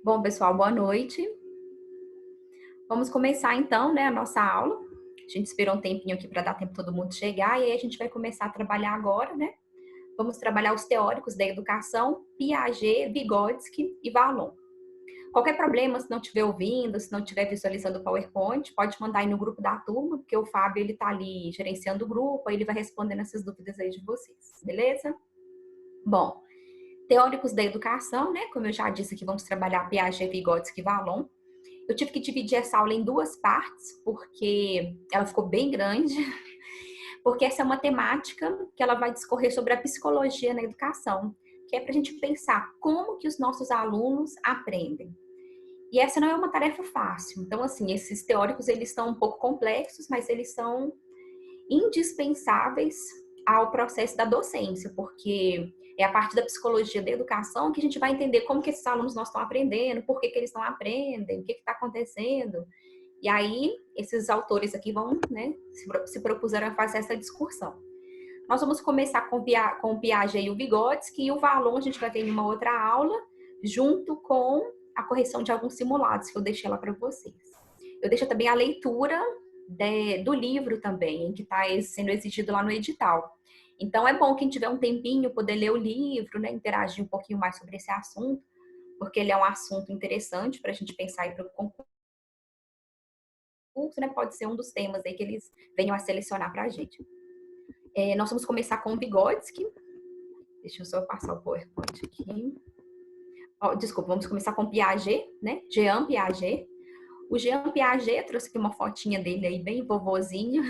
Bom, pessoal, boa noite. Vamos começar então, né, a nossa aula. A gente esperou um tempinho aqui para dar tempo todo mundo chegar e aí a gente vai começar a trabalhar agora, né? Vamos trabalhar os teóricos da educação, Piaget, Vygotsky e Vallon. Qualquer problema, se não estiver ouvindo, se não estiver visualizando o PowerPoint, pode mandar aí no grupo da turma, porque o Fábio ele tá ali gerenciando o grupo, aí ele vai respondendo essas dúvidas aí de vocês, beleza? Bom, teóricos da educação, né? Como eu já disse aqui, vamos trabalhar Piaget, Vygotsky e Vallon. Eu tive que dividir essa aula em duas partes, porque ela ficou bem grande, porque essa é uma temática que ela vai discorrer sobre a psicologia na educação, que é para a gente pensar como que os nossos alunos aprendem. E essa não é uma tarefa fácil. Então, assim, esses teóricos, eles são um pouco complexos, mas eles são indispensáveis ao processo da docência, porque é a parte da psicologia da educação que a gente vai entender como que esses alunos nós estão aprendendo, por que eles não aprendem, o que está acontecendo. E aí, esses autores aqui vão, né, se propuseram a fazer essa discussão. Nós vamos começar com o Piaget e o Vygotsky, e o Vallon a gente vai ter em uma outra aula, junto com a correção de alguns simulados, que eu deixei lá para vocês. Eu deixo também a leitura do livro também, que está sendo exigido lá no edital. Então, é bom quem tiver um tempinho poder ler o livro, né, interagir um pouquinho mais sobre esse assunto, porque ele é um assunto interessante para a gente pensar para o concurso, né, pode ser um dos temas aí que eles venham a selecionar para a gente. Nós vamos começar com o Vygotsky. Deixa eu só passar o PowerPoint aqui. Desculpa, vamos começar com Piaget, né? Jean Piaget. O Jean Piaget, trouxe aqui uma fotinha dele aí, bem vovozinho.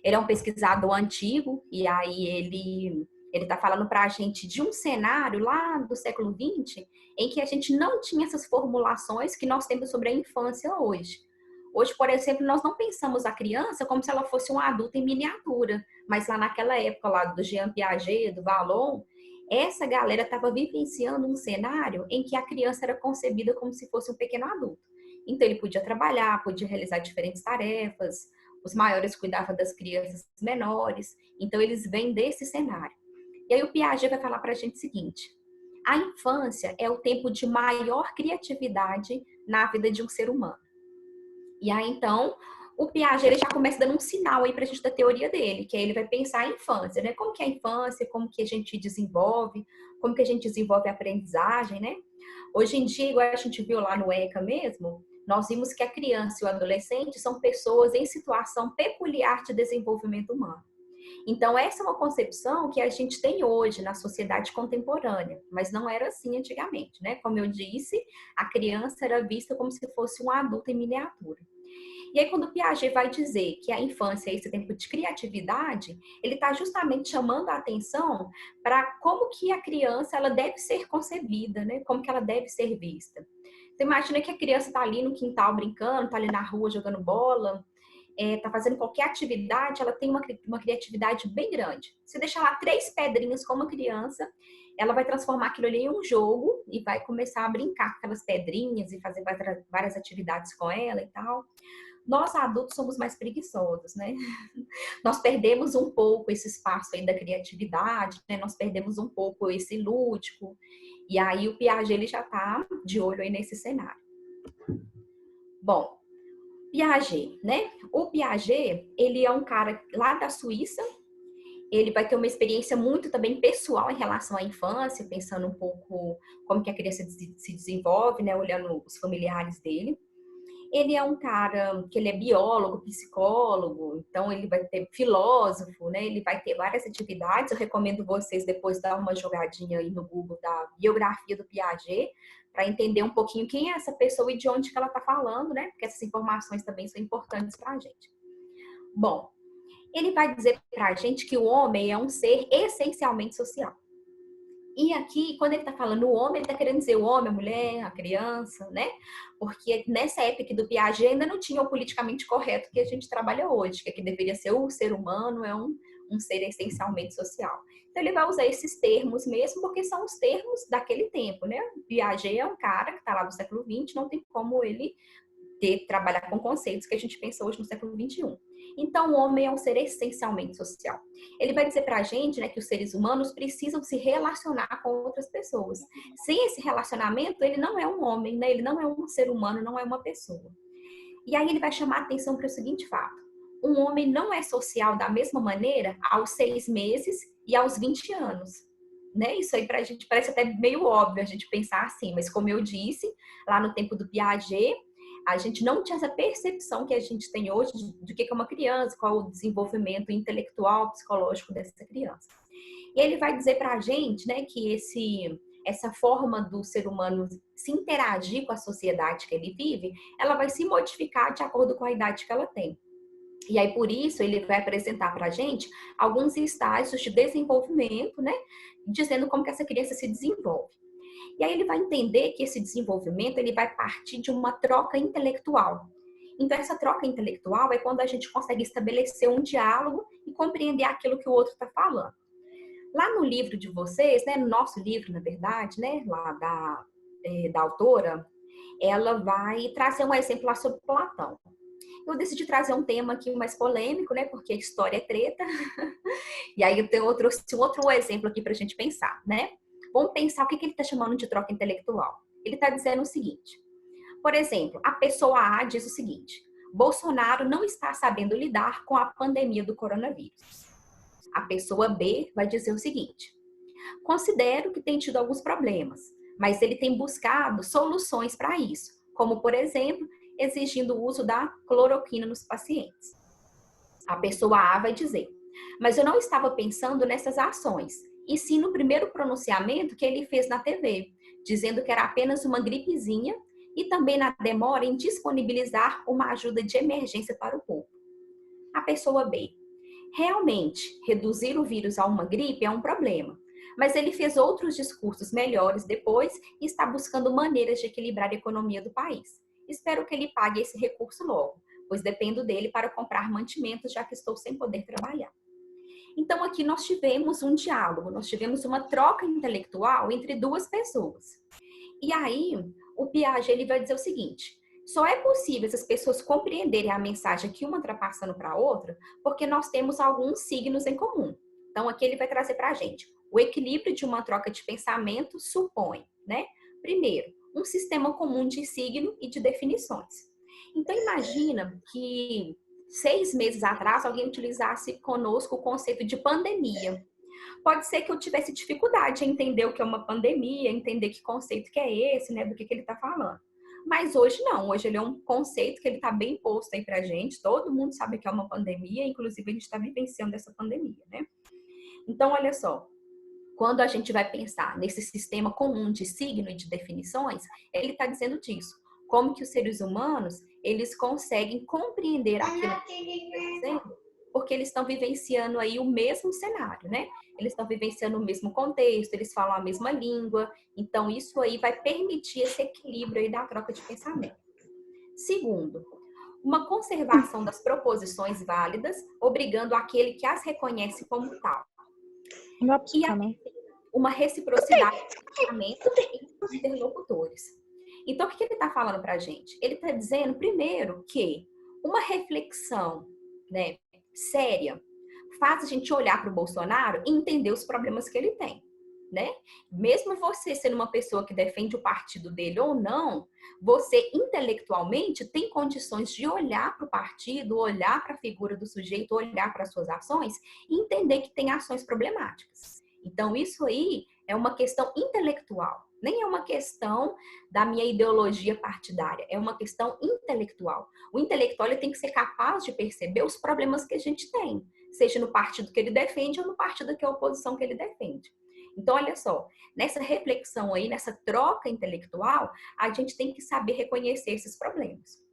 Ele é um pesquisador antigo, e aí ele está falando para a gente de um cenário lá do século XX, em que a gente não tinha essas formulações que nós temos sobre a infância hoje. Hoje, por exemplo, nós não pensamos a criança como se ela fosse um adulto em miniatura, mas lá naquela época lá do Jean Piaget, do Vallon, essa galera estava vivenciando um cenário em que a criança era concebida como se fosse um pequeno adulto. Então, ele podia trabalhar, podia realizar diferentes tarefas, os maiores cuidavam das crianças menores, então eles vêm desse cenário. E aí o Piaget vai falar para a gente o seguinte: a infância é o tempo de maior criatividade na vida de um ser humano. E aí, então, o Piaget ele já começa dando um sinal aí para a gente da teoria dele, que aí ele vai pensar a infância, né? Como que é a infância, como que a gente desenvolve, como que a gente desenvolve a aprendizagem, né? Hoje em dia, igual a gente viu lá no ECA mesmo, nós vimos que a criança e o adolescente são pessoas em situação peculiar de desenvolvimento humano. Então, essa é uma concepção que a gente tem hoje na sociedade contemporânea, mas não era assim antigamente, né? Como eu disse, a criança era vista como se fosse um adulto em miniatura. E aí, quando o Piaget vai dizer que a infância é esse tempo de criatividade, ele está justamente chamando a atenção para como que a criança ela deve ser concebida, né? Como que ela deve ser vista. Você imagina que a criança está ali no quintal brincando, está ali na rua jogando bola, está fazendo qualquer atividade, ela tem uma criatividade bem grande. Se deixar lá 3 pedrinhas com uma criança, ela vai transformar aquilo ali em um jogo e vai começar a brincar com aquelas pedrinhas e fazer várias atividades com ela e tal. Nós adultos somos mais preguiçosos, né? Nós perdemos um pouco esse espaço aí da criatividade, né? Nós perdemos um pouco esse lúdico. E aí o Piaget ele já está de olho aí nesse cenário. Bom, Piaget, né? O Piaget, ele é um cara lá da Suíça. Ele vai ter uma experiência muito também pessoal em relação à infância, pensando um pouco como que a criança se desenvolve, né? Olhando os familiares dele. Ele é um cara que ele é biólogo, psicólogo, então ele vai ter filósofo, né? Ele vai ter várias atividades. Eu recomendo vocês depois dar uma jogadinha aí no Google da biografia do Piaget, para entender um pouquinho quem é essa pessoa e de onde que ela está falando, né? Porque essas informações também são importantes para a gente. Bom, ele vai dizer para a gente que o homem é um ser essencialmente social. E aqui, quando ele está falando o homem, ele está querendo dizer o homem, a mulher, a criança, né? Porque nessa época do Piaget ainda não tinha o politicamente correto que a gente trabalha hoje, que deveria ser o ser humano é um ser essencialmente social. Então ele vai usar esses termos mesmo, porque são os termos daquele tempo, né? Piaget é um cara que está lá do século XX, não tem como ele trabalhar com conceitos que a gente pensa hoje no século XXI. Então, o homem é um ser essencialmente social. Ele vai dizer para a gente, né, que os seres humanos precisam se relacionar com outras pessoas. Sem esse relacionamento, ele não é um homem, né? Ele não é um ser humano, não é uma pessoa. E aí ele vai chamar a atenção para o seguinte fato: um homem não é social da mesma maneira aos 6 meses e aos 20 anos. Né? Isso aí para a gente parece até meio óbvio a gente pensar assim, mas como eu disse, lá no tempo do Piaget, a gente não tinha essa percepção que a gente tem hoje do que é uma criança, qual o desenvolvimento intelectual, psicológico dessa criança. E ele vai dizer para a gente, né, que essa forma do ser humano se interagir com a sociedade que ele vive, ela vai se modificar de acordo com a idade que ela tem. E aí, por isso, ele vai apresentar para a gente alguns estágios de desenvolvimento, né? Dizendo como que essa criança se desenvolve. E aí ele vai entender que esse desenvolvimento ele vai partir de uma troca intelectual. Então, essa troca intelectual é quando a gente consegue estabelecer um diálogo e compreender aquilo que o outro está falando. Lá no livro de vocês, né, no nosso livro, na verdade, né, lá da autora, ela vai trazer um exemplo lá sobre Platão. Eu decidi trazer um tema aqui mais polêmico, né? Porque a história é treta. E aí eu tenho um outro exemplo aqui para a gente pensar, né? Vamos pensar o que ele está chamando de troca intelectual. Ele está dizendo o seguinte: por exemplo, a pessoa A diz o seguinte: Bolsonaro não está sabendo lidar com a pandemia do coronavírus. A pessoa B vai dizer o seguinte: considero que tem tido alguns problemas, mas ele tem buscado soluções para isso, como, por exemplo, exigindo o uso da cloroquina nos pacientes. A pessoa A vai dizer: mas eu não estava pensando nessas ações, e sim no primeiro pronunciamento que ele fez na TV, dizendo que era apenas uma gripezinha, e também na demora em disponibilizar uma ajuda de emergência para o povo. A pessoa B: realmente, reduzir o vírus a uma gripe é um problema, mas ele fez outros discursos melhores depois e está buscando maneiras de equilibrar a economia do país. Espero que ele pague esse recurso logo, pois dependo dele para comprar mantimentos, já que estou sem poder trabalhar. Então, aqui nós tivemos um diálogo, nós tivemos uma troca intelectual entre duas pessoas. E aí, o Piaget ele vai dizer o seguinte: só é possível essas pessoas compreenderem a mensagem que uma está passando para a outra, porque nós temos alguns signos em comum. Então, aqui ele vai trazer para a gente: o equilíbrio de uma troca de pensamento supõe, né? Primeiro, um sistema comum de signo e de definições. Então, imagina que 6 meses atrás alguém utilizasse conosco o conceito de pandemia. Pode ser que eu tivesse dificuldade em entender o que é uma pandemia, entender que conceito que é esse, né, do que ele está falando. Mas hoje não, hoje ele é um conceito que ele está bem posto aí pra gente, todo mundo sabe que é uma pandemia, inclusive a gente está vivenciando essa pandemia, né? Então, olha só, quando a gente vai pensar nesse sistema comum de signo e de definições, ele está dizendo disso. Como que os seres humanos, eles conseguem compreender aquilo que está dizendo, porque eles estão vivenciando aí o mesmo cenário, né? Eles estão vivenciando o mesmo contexto, eles falam a mesma língua, então isso aí vai permitir esse equilíbrio aí da troca de pensamento. Segundo, uma conservação das proposições válidas, obrigando aquele que as reconhece como tal. E uma reciprocidade de pensamento entre os interlocutores. Então, o que ele está falando para a gente? Ele está dizendo, primeiro, que uma reflexão, né, séria faz a gente olhar para o Bolsonaro e entender os problemas que ele tem, né? Mesmo você sendo uma pessoa que defende o partido dele ou não, você intelectualmente tem condições de olhar para o partido, olhar para a figura do sujeito, olhar para as suas ações e entender que tem ações problemáticas. Então, isso aí é uma questão intelectual, nem é uma questão da minha ideologia partidária, é uma questão intelectual. O intelectual ele tem que ser capaz de perceber os problemas que a gente tem, seja no partido que ele defende ou no partido que é a oposição que ele defende. Então, olha só, nessa reflexão aí, nessa troca intelectual, a gente tem que saber reconhecer esses problemas.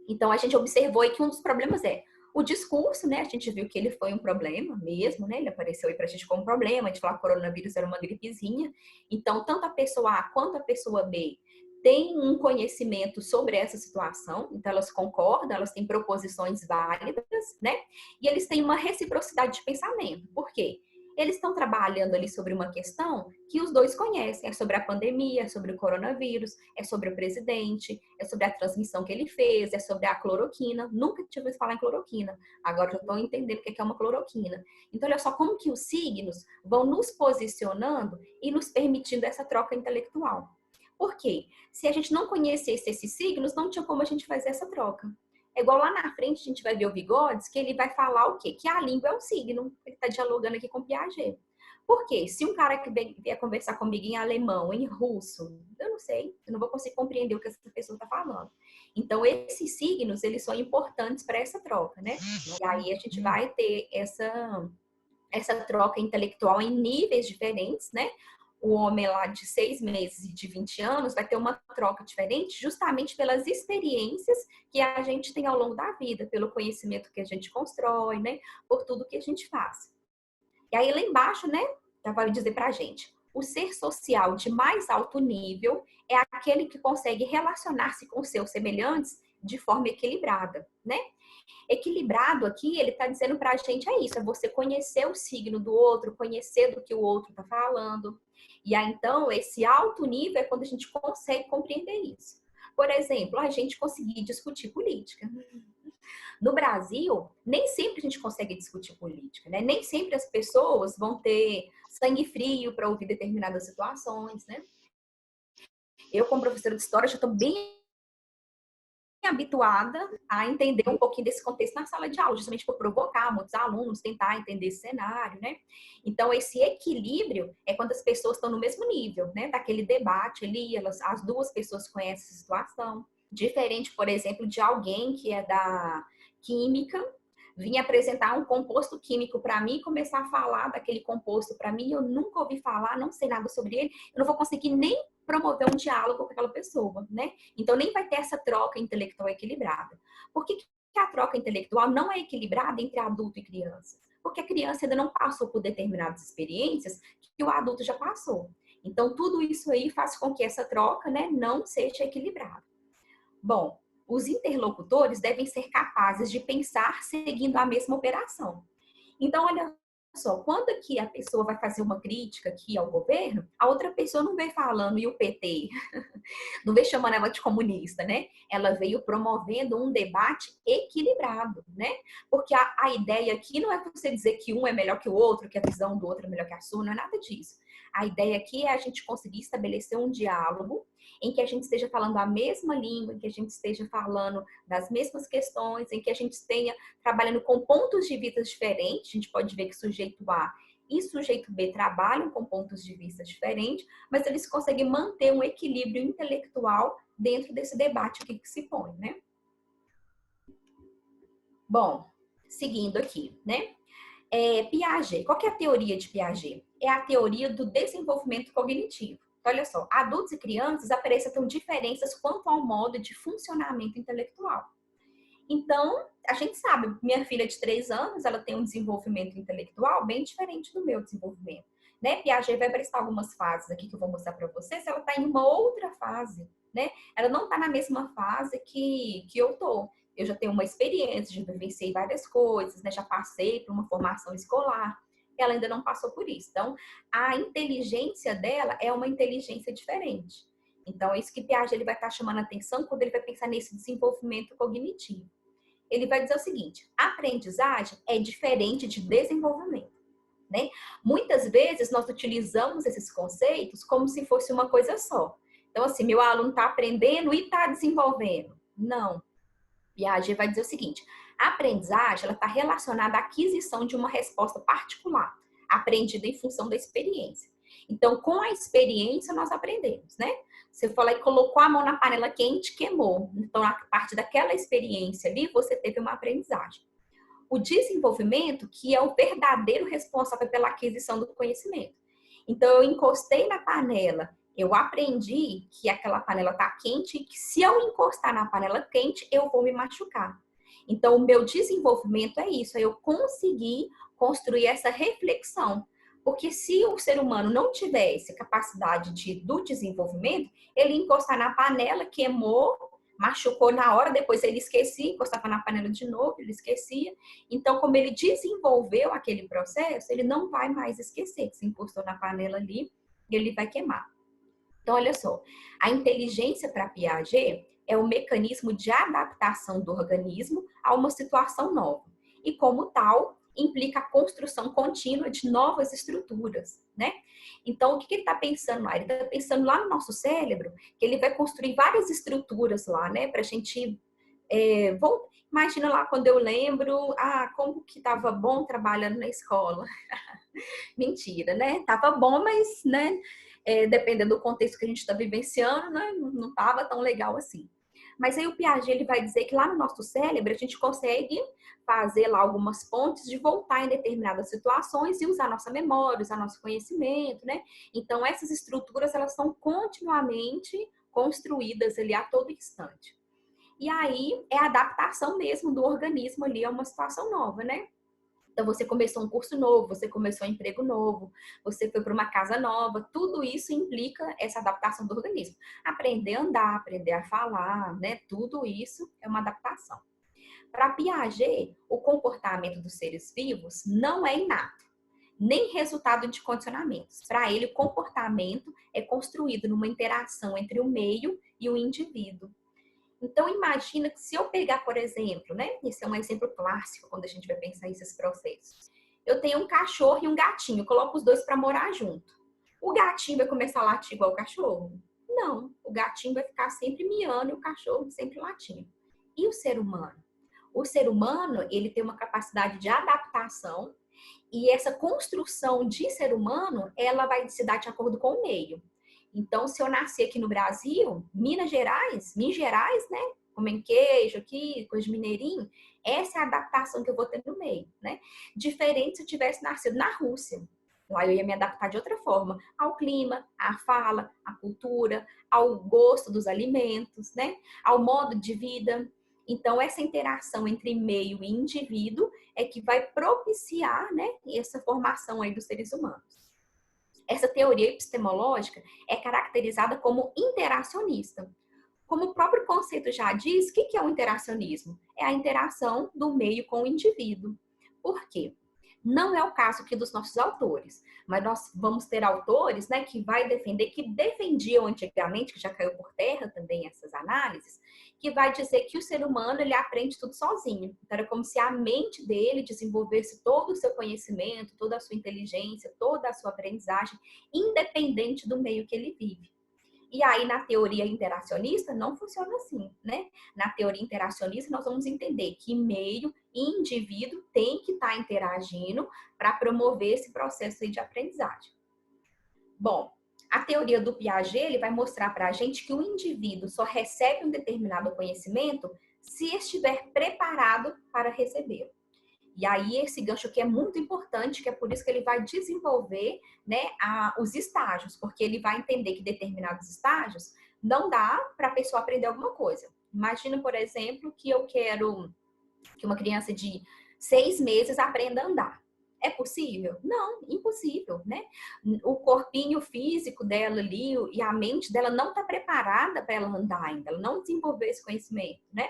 Então, a gente observou aí que um dos problemas é o discurso, né? A gente viu que ele foi um problema mesmo, né? Ele apareceu aí pra gente como um problema, de falar que o coronavírus era uma gripezinha. Então, tanto a pessoa A quanto a pessoa B têm um conhecimento sobre essa situação, então elas concordam, elas têm proposições válidas, né? E eles têm uma reciprocidade de pensamento. Por quê? eles estão trabalhando ali sobre uma questão que os dois conhecem. É sobre a pandemia, é sobre o coronavírus, é sobre o presidente, é sobre a transmissão que ele fez, é sobre a cloroquina. Nunca tinha ouvido falar em cloroquina. Agora já estou entendendo o que é uma cloroquina. Então, olha só como que os signos vão nos posicionando e nos permitindo essa troca intelectual. Por quê? Se a gente não conhecesse esses signos, não tinha como a gente fazer essa troca. É igual lá na frente, a gente vai ver o Vygotsky, que ele vai falar o quê? Que a língua é um signo. Ele está dialogando aqui com Piaget. Por quê? Se um cara que vier conversar comigo em alemão, em russo, eu não sei, eu não vou conseguir compreender o que essa pessoa está falando. Então, esses signos, eles são importantes para essa troca, né? E aí a gente vai ter essa troca intelectual em níveis diferentes, né? O homem lá de 6 meses e de 20 anos vai ter uma troca diferente justamente pelas experiências que a gente tem ao longo da vida, pelo conhecimento que a gente constrói, né? Por tudo que a gente faz. E aí lá embaixo, né? Já vai dizer pra gente, o ser social de mais alto nível é aquele que consegue relacionar-se com seus semelhantes de forma equilibrada, né? Equilibrado aqui, ele está dizendo para a gente é isso, é você conhecer o signo do outro, conhecer do que o outro está falando. E aí, então, esse alto nível é quando a gente consegue compreender isso. Por exemplo, a gente conseguir discutir política. No Brasil, nem sempre a gente consegue discutir política, né? Nem sempre as pessoas vão ter sangue frio para ouvir determinadas situações, né? Eu, como professora de história, já estou bem habituada a entender um pouquinho desse contexto na sala de aula, justamente por provocar muitos alunos, tentar entender esse cenário, né? Então, esse equilíbrio é quando as pessoas estão no mesmo nível, né? Daquele debate ali, as duas pessoas conhecem a situação. Diferente, por exemplo, de alguém que é da química, vir apresentar um composto químico para mim, começar a falar daquele composto para mim, eu nunca ouvi falar, não sei nada sobre ele, eu não vou conseguir nem promover um diálogo com aquela pessoa, né? Então nem vai ter essa troca intelectual equilibrada. Por que a troca intelectual não é equilibrada entre adulto e criança? Porque a criança ainda não passou por determinadas experiências que o adulto já passou. Então tudo isso aí faz com que essa troca, né, não seja equilibrada. Bom, os interlocutores devem ser capazes de pensar seguindo a mesma operação. Então, olha só, quando aqui a pessoa vai fazer uma crítica aqui ao governo, a outra pessoa não vem falando, e o PT? Não veio chamando ela de comunista, né? Ela veio promovendo um debate equilibrado, né? Porque a ideia aqui não é você dizer que um é melhor que o outro, que a visão do outro é melhor que a sua, não é nada disso. A ideia aqui é a gente conseguir estabelecer um diálogo em que a gente esteja falando a mesma língua, em que a gente esteja falando das mesmas questões, em que a gente esteja trabalhando com pontos de vista diferentes. A gente pode ver que sujeito A e sujeito B trabalham com pontos de vista diferentes, mas eles conseguem manter um equilíbrio intelectual dentro desse debate aqui que se põe, né? Bom, seguindo aqui, né? Piaget, qual que é a teoria de Piaget? É a teoria do desenvolvimento cognitivo. Então, olha só, adultos e crianças apresentam diferenças quanto ao modo de funcionamento intelectual. Então, a gente sabe, minha filha de 3 anos, ela tem um desenvolvimento intelectual bem diferente do meu desenvolvimento. Né? Piaget vai prestar algumas fases aqui que eu vou mostrar para vocês, ela está em uma outra fase, né? Ela não está na mesma fase que eu tô. Eu já tenho uma experiência, já vivenciei várias coisas, né? Já passei por uma formação escolar. Ela ainda não passou por isso. Então, a inteligência dela é uma inteligência diferente. Então, é isso que Piaget ele vai estar chamando a atenção quando ele vai pensar nesse desenvolvimento cognitivo. Ele vai dizer o seguinte: aprendizagem é diferente de desenvolvimento, né? Muitas vezes nós utilizamos esses conceitos como se fosse uma coisa só. Então, assim, meu aluno está aprendendo e está desenvolvendo. Não. Piaget vai dizer o seguinte: a aprendizagem ela está relacionada à aquisição de uma resposta particular, aprendida em função da experiência. Então, com a experiência, nós aprendemos, né? Você falou e colocou a mão na panela quente, queimou. Então, a partir daquela experiência ali, você teve uma aprendizagem. O desenvolvimento, que é o verdadeiro responsável pela aquisição do conhecimento. Então, eu encostei na panela, eu aprendi que aquela panela está quente e que se eu encostar na panela quente, eu vou me machucar. Então, o meu desenvolvimento é isso, é eu conseguir construir essa reflexão. Porque se o ser humano não tivesse capacidade do desenvolvimento, ele encostar na panela, queimou, machucou na hora, depois ele esquecia, encostava na panela de novo, ele esquecia. Então, como ele desenvolveu aquele processo, ele não vai mais esquecer que se encostou na panela ali, ele vai queimar. Então, olha só, a inteligência para Piaget é o mecanismo de adaptação do organismo a uma situação nova. E, como tal, implica a construção contínua de novas estruturas, né? Então, o que ele está pensando lá? Ele está pensando lá no nosso cérebro, que ele vai construir várias estruturas lá, né? Para a gente... Imagina lá quando eu lembro, como que estava bom trabalhando na escola. Mentira, né? Tava bom, mas, né? Dependendo do contexto que a gente está vivenciando, né? Não estava tão legal assim. Mas aí o Piaget ele vai dizer que lá no nosso cérebro a gente consegue fazer lá algumas pontes de voltar em determinadas situações e usar nossa memória, usar nosso conhecimento, né? Então essas estruturas elas são continuamente construídas ali a todo instante. E aí é a adaptação mesmo do organismo ali a uma situação nova, né? Então, você começou um curso novo, você começou um emprego novo, você foi para uma casa nova, tudo isso implica essa adaptação do organismo. Aprender a andar, aprender a falar, né? Tudo isso é uma adaptação. Para Piaget, o comportamento dos seres vivos não é inato, nem resultado de condicionamentos. Para ele, o comportamento é construído numa interação entre o meio e o indivíduo. Então, imagina que se eu pegar, por exemplo, né? Esse é um exemplo clássico quando a gente vai pensar esses processos. Eu tenho um cachorro e um gatinho, eu coloco os dois para morar junto. O gatinho vai começar a latir igual o cachorro? Não, o gatinho vai ficar sempre miando e o cachorro sempre latindo. E o ser humano? O ser humano, ele tem uma capacidade de adaptação e essa construção de ser humano, ela vai se dar de acordo com o meio. Então, se eu nascer aqui no Brasil, Minas Gerais, né? Comendo queijo aqui, coisa de mineirinho, essa é a adaptação que eu vou ter no meio, né? Diferente se eu tivesse nascido na Rússia. Lá eu ia me adaptar de outra forma, ao clima, à fala, à cultura, ao gosto dos alimentos, né? Ao modo de vida. Então, essa interação entre meio e indivíduo é que vai propiciar, né, essa formação aí dos seres humanos. Essa teoria epistemológica é caracterizada como interacionista. Como o próprio conceito já diz, o que é o interacionismo? É a interação do meio com o indivíduo. Por quê? Não é o caso aqui dos nossos autores, mas nós vamos ter autores, né, que vai defender, que defendiam antigamente, que já caiu por terra também essas análises, que vai dizer que o ser humano ele aprende tudo sozinho. Então, era como se a mente dele desenvolvesse todo o seu conhecimento, toda a sua inteligência, toda a sua aprendizagem, independente do meio que ele vive. E aí, na teoria interacionista, não funciona assim, né? Na teoria interacionista, nós vamos entender que meio e indivíduo tem que estar interagindo para promover esse processo de aprendizagem. Bom, a teoria do Piaget ele vai mostrar para a gente que o indivíduo só recebe um determinado conhecimento se estiver preparado para recebê-lo. E aí, esse gancho aqui é muito importante, que é por isso que ele vai desenvolver, né, os estágios, porque ele vai entender que determinados estágios não dá para a pessoa aprender alguma coisa. Imagina, por exemplo, que eu quero que uma criança de 6 meses aprenda a andar. É possível? Não, impossível, né? O corpinho físico dela ali e a mente dela não está preparada para ela andar ainda, ela não desenvolveu esse conhecimento, né?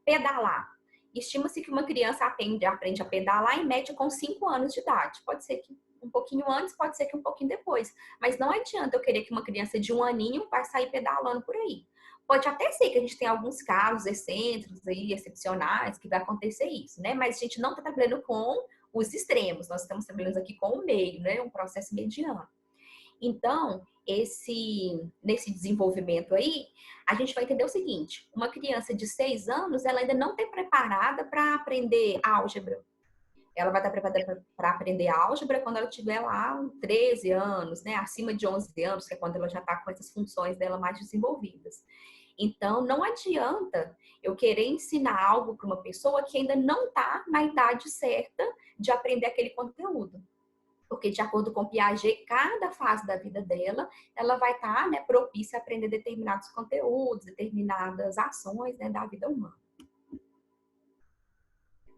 Pedalar. Estima-se que uma criança aprende a pedalar em média com 5 anos de idade. Pode ser que um pouquinho antes, pode ser que um pouquinho depois. Mas não adianta eu querer que uma criança de 1 aninho vai sair pedalando por aí. Pode até ser que a gente tenha alguns casos excêntricos aí, excepcionais, que vai acontecer isso, né? Mas a gente não está trabalhando com os extremos, nós estamos trabalhando aqui com o meio, né? Um processo mediano. Então, nesse desenvolvimento aí, a gente vai entender o seguinte: uma criança de 6 anos, ela ainda não está preparada para aprender álgebra. Ela vai estar preparada para aprender álgebra quando ela tiver lá 13 anos, né? Acima de 11 anos, que é quando ela já está com essas funções dela mais desenvolvidas. Então, não adianta eu querer ensinar algo para uma pessoa que ainda não está na idade certa de aprender aquele conteúdo. Porque, de acordo com Piaget, cada fase da vida dela, ela vai estar, né, propícia a aprender determinados conteúdos, determinadas ações, né, da vida humana.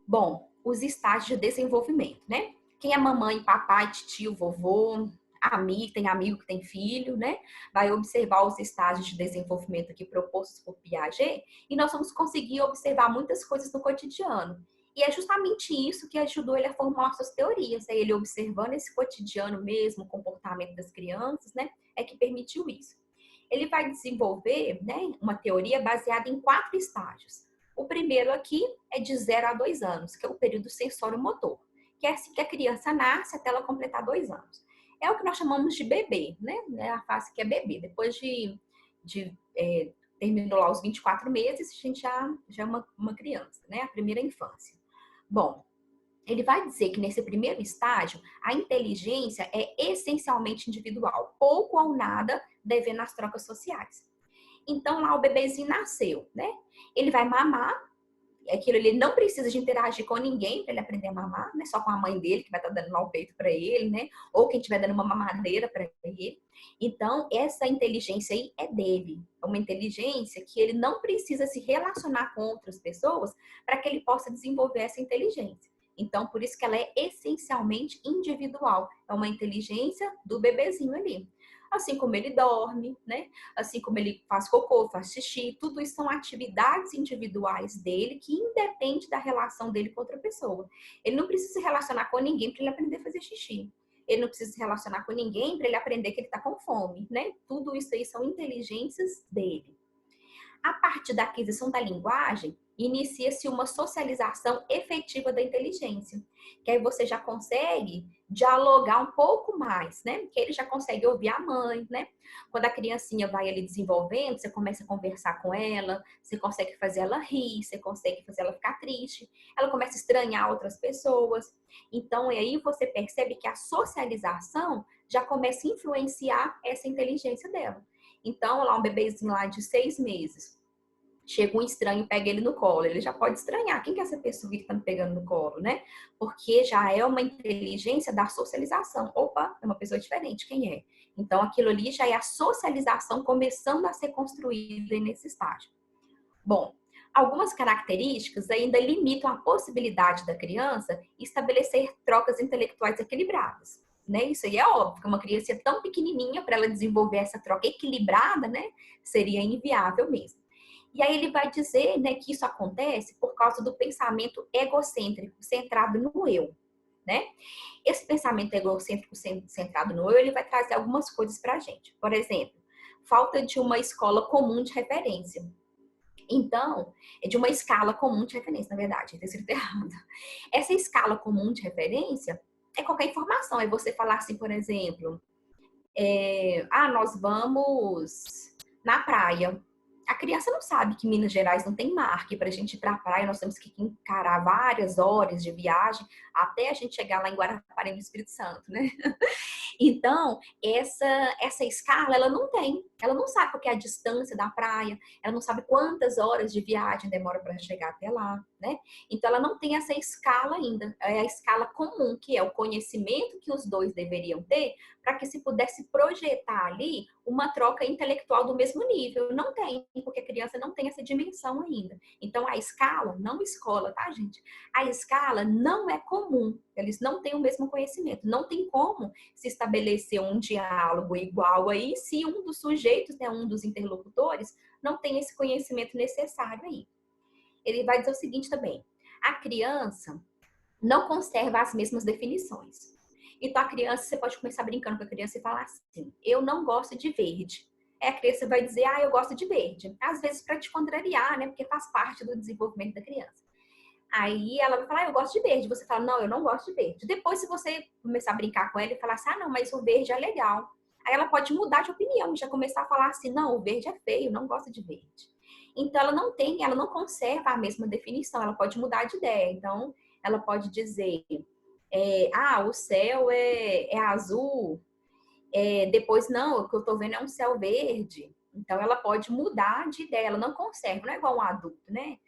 Bom, os estágios de desenvolvimento, né? Quem é mamãe, papai, tio, vovô, amigo, tem amigo que tem filho, né? Vai observar os estágios de desenvolvimento aqui propostos por Piaget e nós vamos conseguir observar muitas coisas no cotidiano. E é justamente isso que ajudou ele a formular suas teorias, é ele observando esse cotidiano mesmo, o comportamento das crianças, né? É que permitiu isso. Ele vai desenvolver, né, uma teoria baseada em 4 estágios. O primeiro aqui é de 0 a 2 anos, que é o período sensório-motor, que é assim que a criança nasce até ela completar 2 anos. É o que nós chamamos de bebê, né? É a fase que é bebê. Depois terminou lá os 24 meses, a gente já é uma criança, né? A primeira infância. Bom, ele vai dizer que nesse primeiro estágio, a inteligência é essencialmente individual, pouco ou nada devendo às trocas sociais. Então, lá o bebezinho nasceu, né? Ele vai mamar, aquilo ele não precisa de interagir com ninguém para ele aprender a mamar, né? Só com a mãe dele que vai estar dando lá o peito para ele, né? Ou quem estiver dando uma mamadeira para ele. Então, essa inteligência aí é dele. É uma inteligência que ele não precisa se relacionar com outras pessoas para que ele possa desenvolver essa inteligência. Então, por isso que ela é essencialmente individual. É uma inteligência do bebezinho ali. Assim como ele dorme, né? Assim como ele faz cocô, faz xixi, tudo isso são atividades individuais dele que independe da relação dele com outra pessoa. Ele não precisa se relacionar com ninguém para ele aprender a fazer xixi. Ele não precisa se relacionar com ninguém para ele aprender que ele está com fome, né? Tudo isso aí são inteligências dele. A partir da aquisição da linguagem, inicia-se uma socialização efetiva da inteligência, que aí você já consegue dialogar um pouco mais, né? Que ele já consegue ouvir a mãe, né? Quando a criancinha vai ali desenvolvendo, você começa a conversar com ela, você consegue fazer ela rir, você consegue fazer ela ficar triste, ela começa a estranhar outras pessoas. Então, aí você percebe que a socialização já começa a influenciar essa inteligência dela. Então, lá um bebezinho lá de 6 meses, chega um estranho e pega ele no colo. Ele já pode estranhar. Quem que é essa pessoa que está me pegando no colo, né? Porque já é uma inteligência da socialização. Opa, é uma pessoa diferente. Quem é? Então, aquilo ali já é a socialização começando a ser construída nesse estágio. Bom, algumas características ainda limitam a possibilidade da criança estabelecer trocas intelectuais equilibradas. Né? Isso aí é óbvio, que uma criança tão pequenininha para ela desenvolver essa troca equilibrada, né, seria inviável mesmo. E aí ele vai dizer, né, que isso acontece por causa do pensamento egocêntrico, centrado no eu, né? Esse pensamento egocêntrico centrado no eu, ele vai trazer algumas coisas para a gente. Por exemplo, falta de uma escola comum de referência. Então, é de uma escala comum de referência, na verdade, está escrito errado. Essa escala comum de referência é qualquer informação. É você falar assim, por exemplo, nós vamos na praia. A criança não sabe que Minas Gerais não tem mar, que para a gente ir para a praia nós temos que encarar várias horas de viagem até a gente chegar lá em Guarapari, no Espírito Santo, né? Então, essa escala, ela não tem. Ela não sabe qual que é a distância da praia, ela não sabe quantas horas de viagem demora para chegar até lá, né? Então, ela não tem essa escala ainda. É a escala comum, que é o conhecimento que os dois deveriam ter para que se pudesse projetar ali uma troca intelectual do mesmo nível. Não tem, porque a criança não tem essa dimensão ainda. Então, a escala, não escola, tá, gente? A escala não é comum. Eles não têm o mesmo conhecimento. Não tem como se estabelecer um diálogo igual aí se um dos sujeitos, né, um dos interlocutores, não tem esse conhecimento necessário aí. Ele vai dizer o seguinte também: a criança não conserva as mesmas definições. Então, a criança, você pode começar brincando com a criança e falar assim: eu não gosto de verde. Aí a criança vai dizer: eu gosto de verde. Às vezes para te contrariar, né? Porque faz parte do desenvolvimento da criança. Aí ela vai falar: eu gosto de verde. Você fala: não, eu não gosto de verde. Depois, se você começar a brincar com ela e falar assim: não, mas o verde é legal. Aí ela pode mudar de opinião e já começar a falar assim: não, o verde é feio, não gosto de verde. Então, ela não conserva a mesma definição, ela pode mudar de ideia. Então, ela pode dizer: o céu é azul, depois, não, o que eu estou vendo é um céu verde. Então, ela pode mudar de ideia, ela não conserva, não é igual um adulto, né?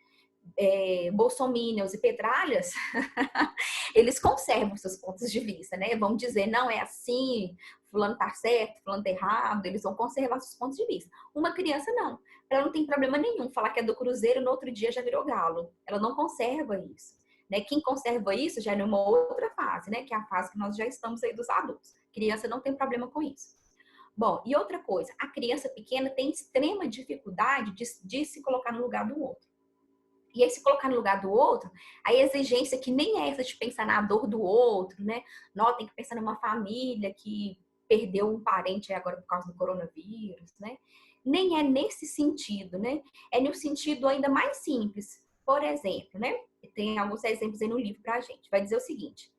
Bolsominions e petralhas, eles conservam seus pontos de vista, né? Vão dizer, não, é assim, fulano tá certo, fulano tá errado, eles vão conservar seus pontos de vista. Uma criança não. Ela não tem problema nenhum falar que é do Cruzeiro, no outro dia já virou Galo. Ela não conserva isso. né? Quem conserva isso já é numa outra fase, né? Que é a fase que nós já estamos aí dos adultos. Criança não tem problema com isso. Bom, e outra coisa, a criança pequena tem extrema dificuldade de se colocar no lugar do outro. E aí, se colocar no lugar do outro, a exigência que nem é essa de pensar na dor do outro, né? Não, tem que pensar numa família que perdeu um parente agora por causa do coronavírus, né? Nem é nesse sentido, né? É no sentido ainda mais simples. Por exemplo, né? Tem alguns exemplos aí no livro pra gente. Vai dizer o seguinte: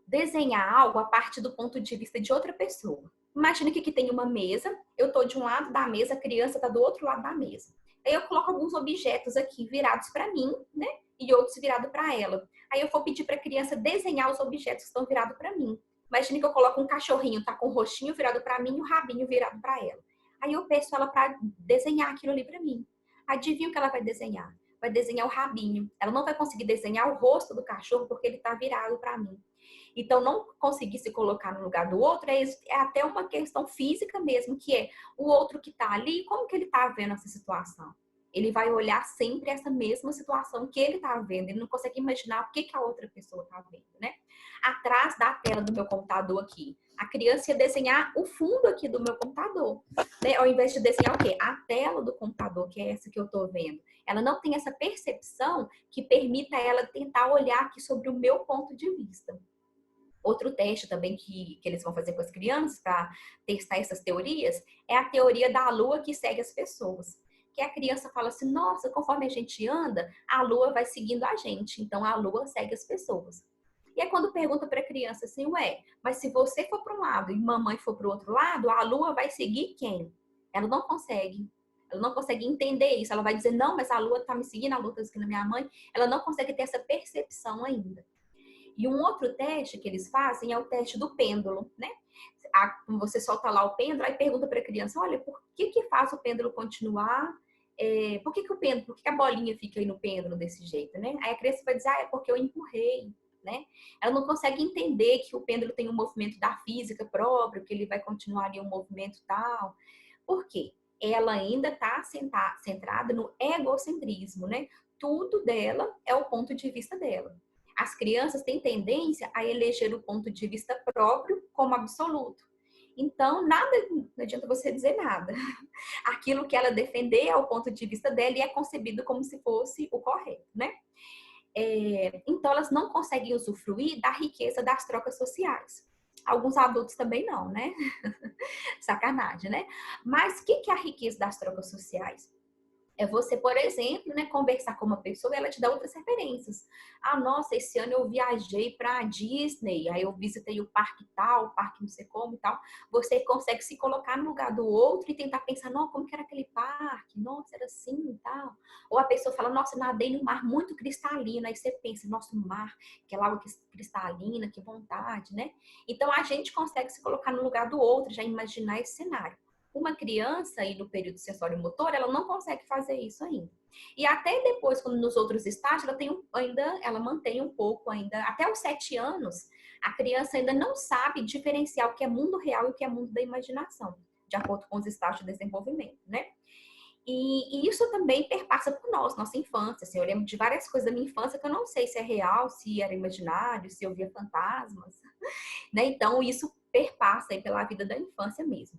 desenhar algo a partir do ponto de vista de outra pessoa. Imagina que aqui tem uma mesa, eu tô de um lado da mesa, a criança tá do outro lado da mesa. Aí eu coloco alguns objetos aqui virados para mim, né? E outros virados para ela. Aí eu vou pedir para a criança desenhar os objetos que estão virados para mim. Imagina que eu coloco um cachorrinho, tá com o rostinho virado para mim e o rabinho virado para ela. Aí eu peço ela para desenhar aquilo ali para mim. Adivinha o que ela vai desenhar? Vai desenhar o rabinho. Ela não vai conseguir desenhar o rosto do cachorro porque ele tá virado para mim. Então, não conseguir se colocar no lugar do outro é até uma questão física mesmo, que é o outro que está ali, como que ele está vendo essa situação? Ele vai olhar sempre essa mesma situação que ele está vendo, ele não consegue imaginar o que, que a outra pessoa está vendo, né? Atrás da tela do meu computador aqui, a criança ia desenhar o fundo aqui do meu computador, né? Ao invés de desenhar o quê? A tela do computador, que é essa que eu estou vendo. Ela não tem essa percepção que permita ela tentar olhar aqui sobre o meu ponto de vista. Outro teste também que eles vão fazer com as crianças para testar essas teorias é a teoria da lua que segue as pessoas. Que a criança fala assim, nossa, conforme a gente anda, a lua vai seguindo a gente, então a lua segue as pessoas. E aí quando pergunta para a criança assim, ué, mas se você for para um lado e mamãe for para o outro lado, a lua vai seguir quem? Ela não consegue. Ela não consegue entender isso. Ela vai dizer, não, mas a lua está me seguindo, a lua está seguindo a minha mãe. Ela não consegue ter essa percepção ainda. E um outro teste que eles fazem é o teste do pêndulo, né? Você solta lá o pêndulo, aí pergunta para a criança, olha, por que que faz o pêndulo continuar? Por que que o pêndulo, por que que a bolinha fica aí no pêndulo desse jeito, né? Aí a criança vai dizer, é porque eu empurrei, né? Ela não consegue entender que o pêndulo tem um movimento da física próprio, que ele vai continuar ali um movimento tal. Por quê? Ela ainda está centrada no egocentrismo, né? Tudo dela é o ponto de vista dela. As crianças têm tendência a eleger o ponto de vista próprio como absoluto. Então, não adianta você dizer nada. Aquilo que ela defender é o ponto de vista dela e é concebido como se fosse o correto, né? Então, elas não conseguem usufruir da riqueza das trocas sociais. Alguns adultos também não, né? Sacanagem, né? Mas o que é a riqueza das trocas sociais? É você, por exemplo, né, conversar com uma pessoa e ela te dá outras referências. Ah, nossa, esse ano eu viajei para a Disney, aí eu visitei o parque tal, o parque não sei como e tal. Você consegue se colocar no lugar do outro e tentar pensar, não, como que era aquele parque? Nossa, era assim e tal. Ou a pessoa fala, nossa, nadei num mar muito cristalino. Aí você pensa, nossa, o mar, aquela água cristalina, que vontade, né? Então, a gente consegue se colocar no lugar do outro, já imaginar esse cenário. Uma criança aí no período sensório-motor, ela não consegue fazer isso ainda. E até depois, quando nos outros estágios, ela mantém um pouco ainda, até os 7 anos, a criança ainda não sabe diferenciar o que é mundo real e o que é mundo da imaginação, de acordo com os estágios de desenvolvimento, né? E isso também perpassa por nós, nossa infância. Assim, eu lembro de várias coisas da minha infância que eu não sei se é real, se era imaginário, se eu via fantasmas, né? Então, isso perpassa aí pela vida da infância mesmo.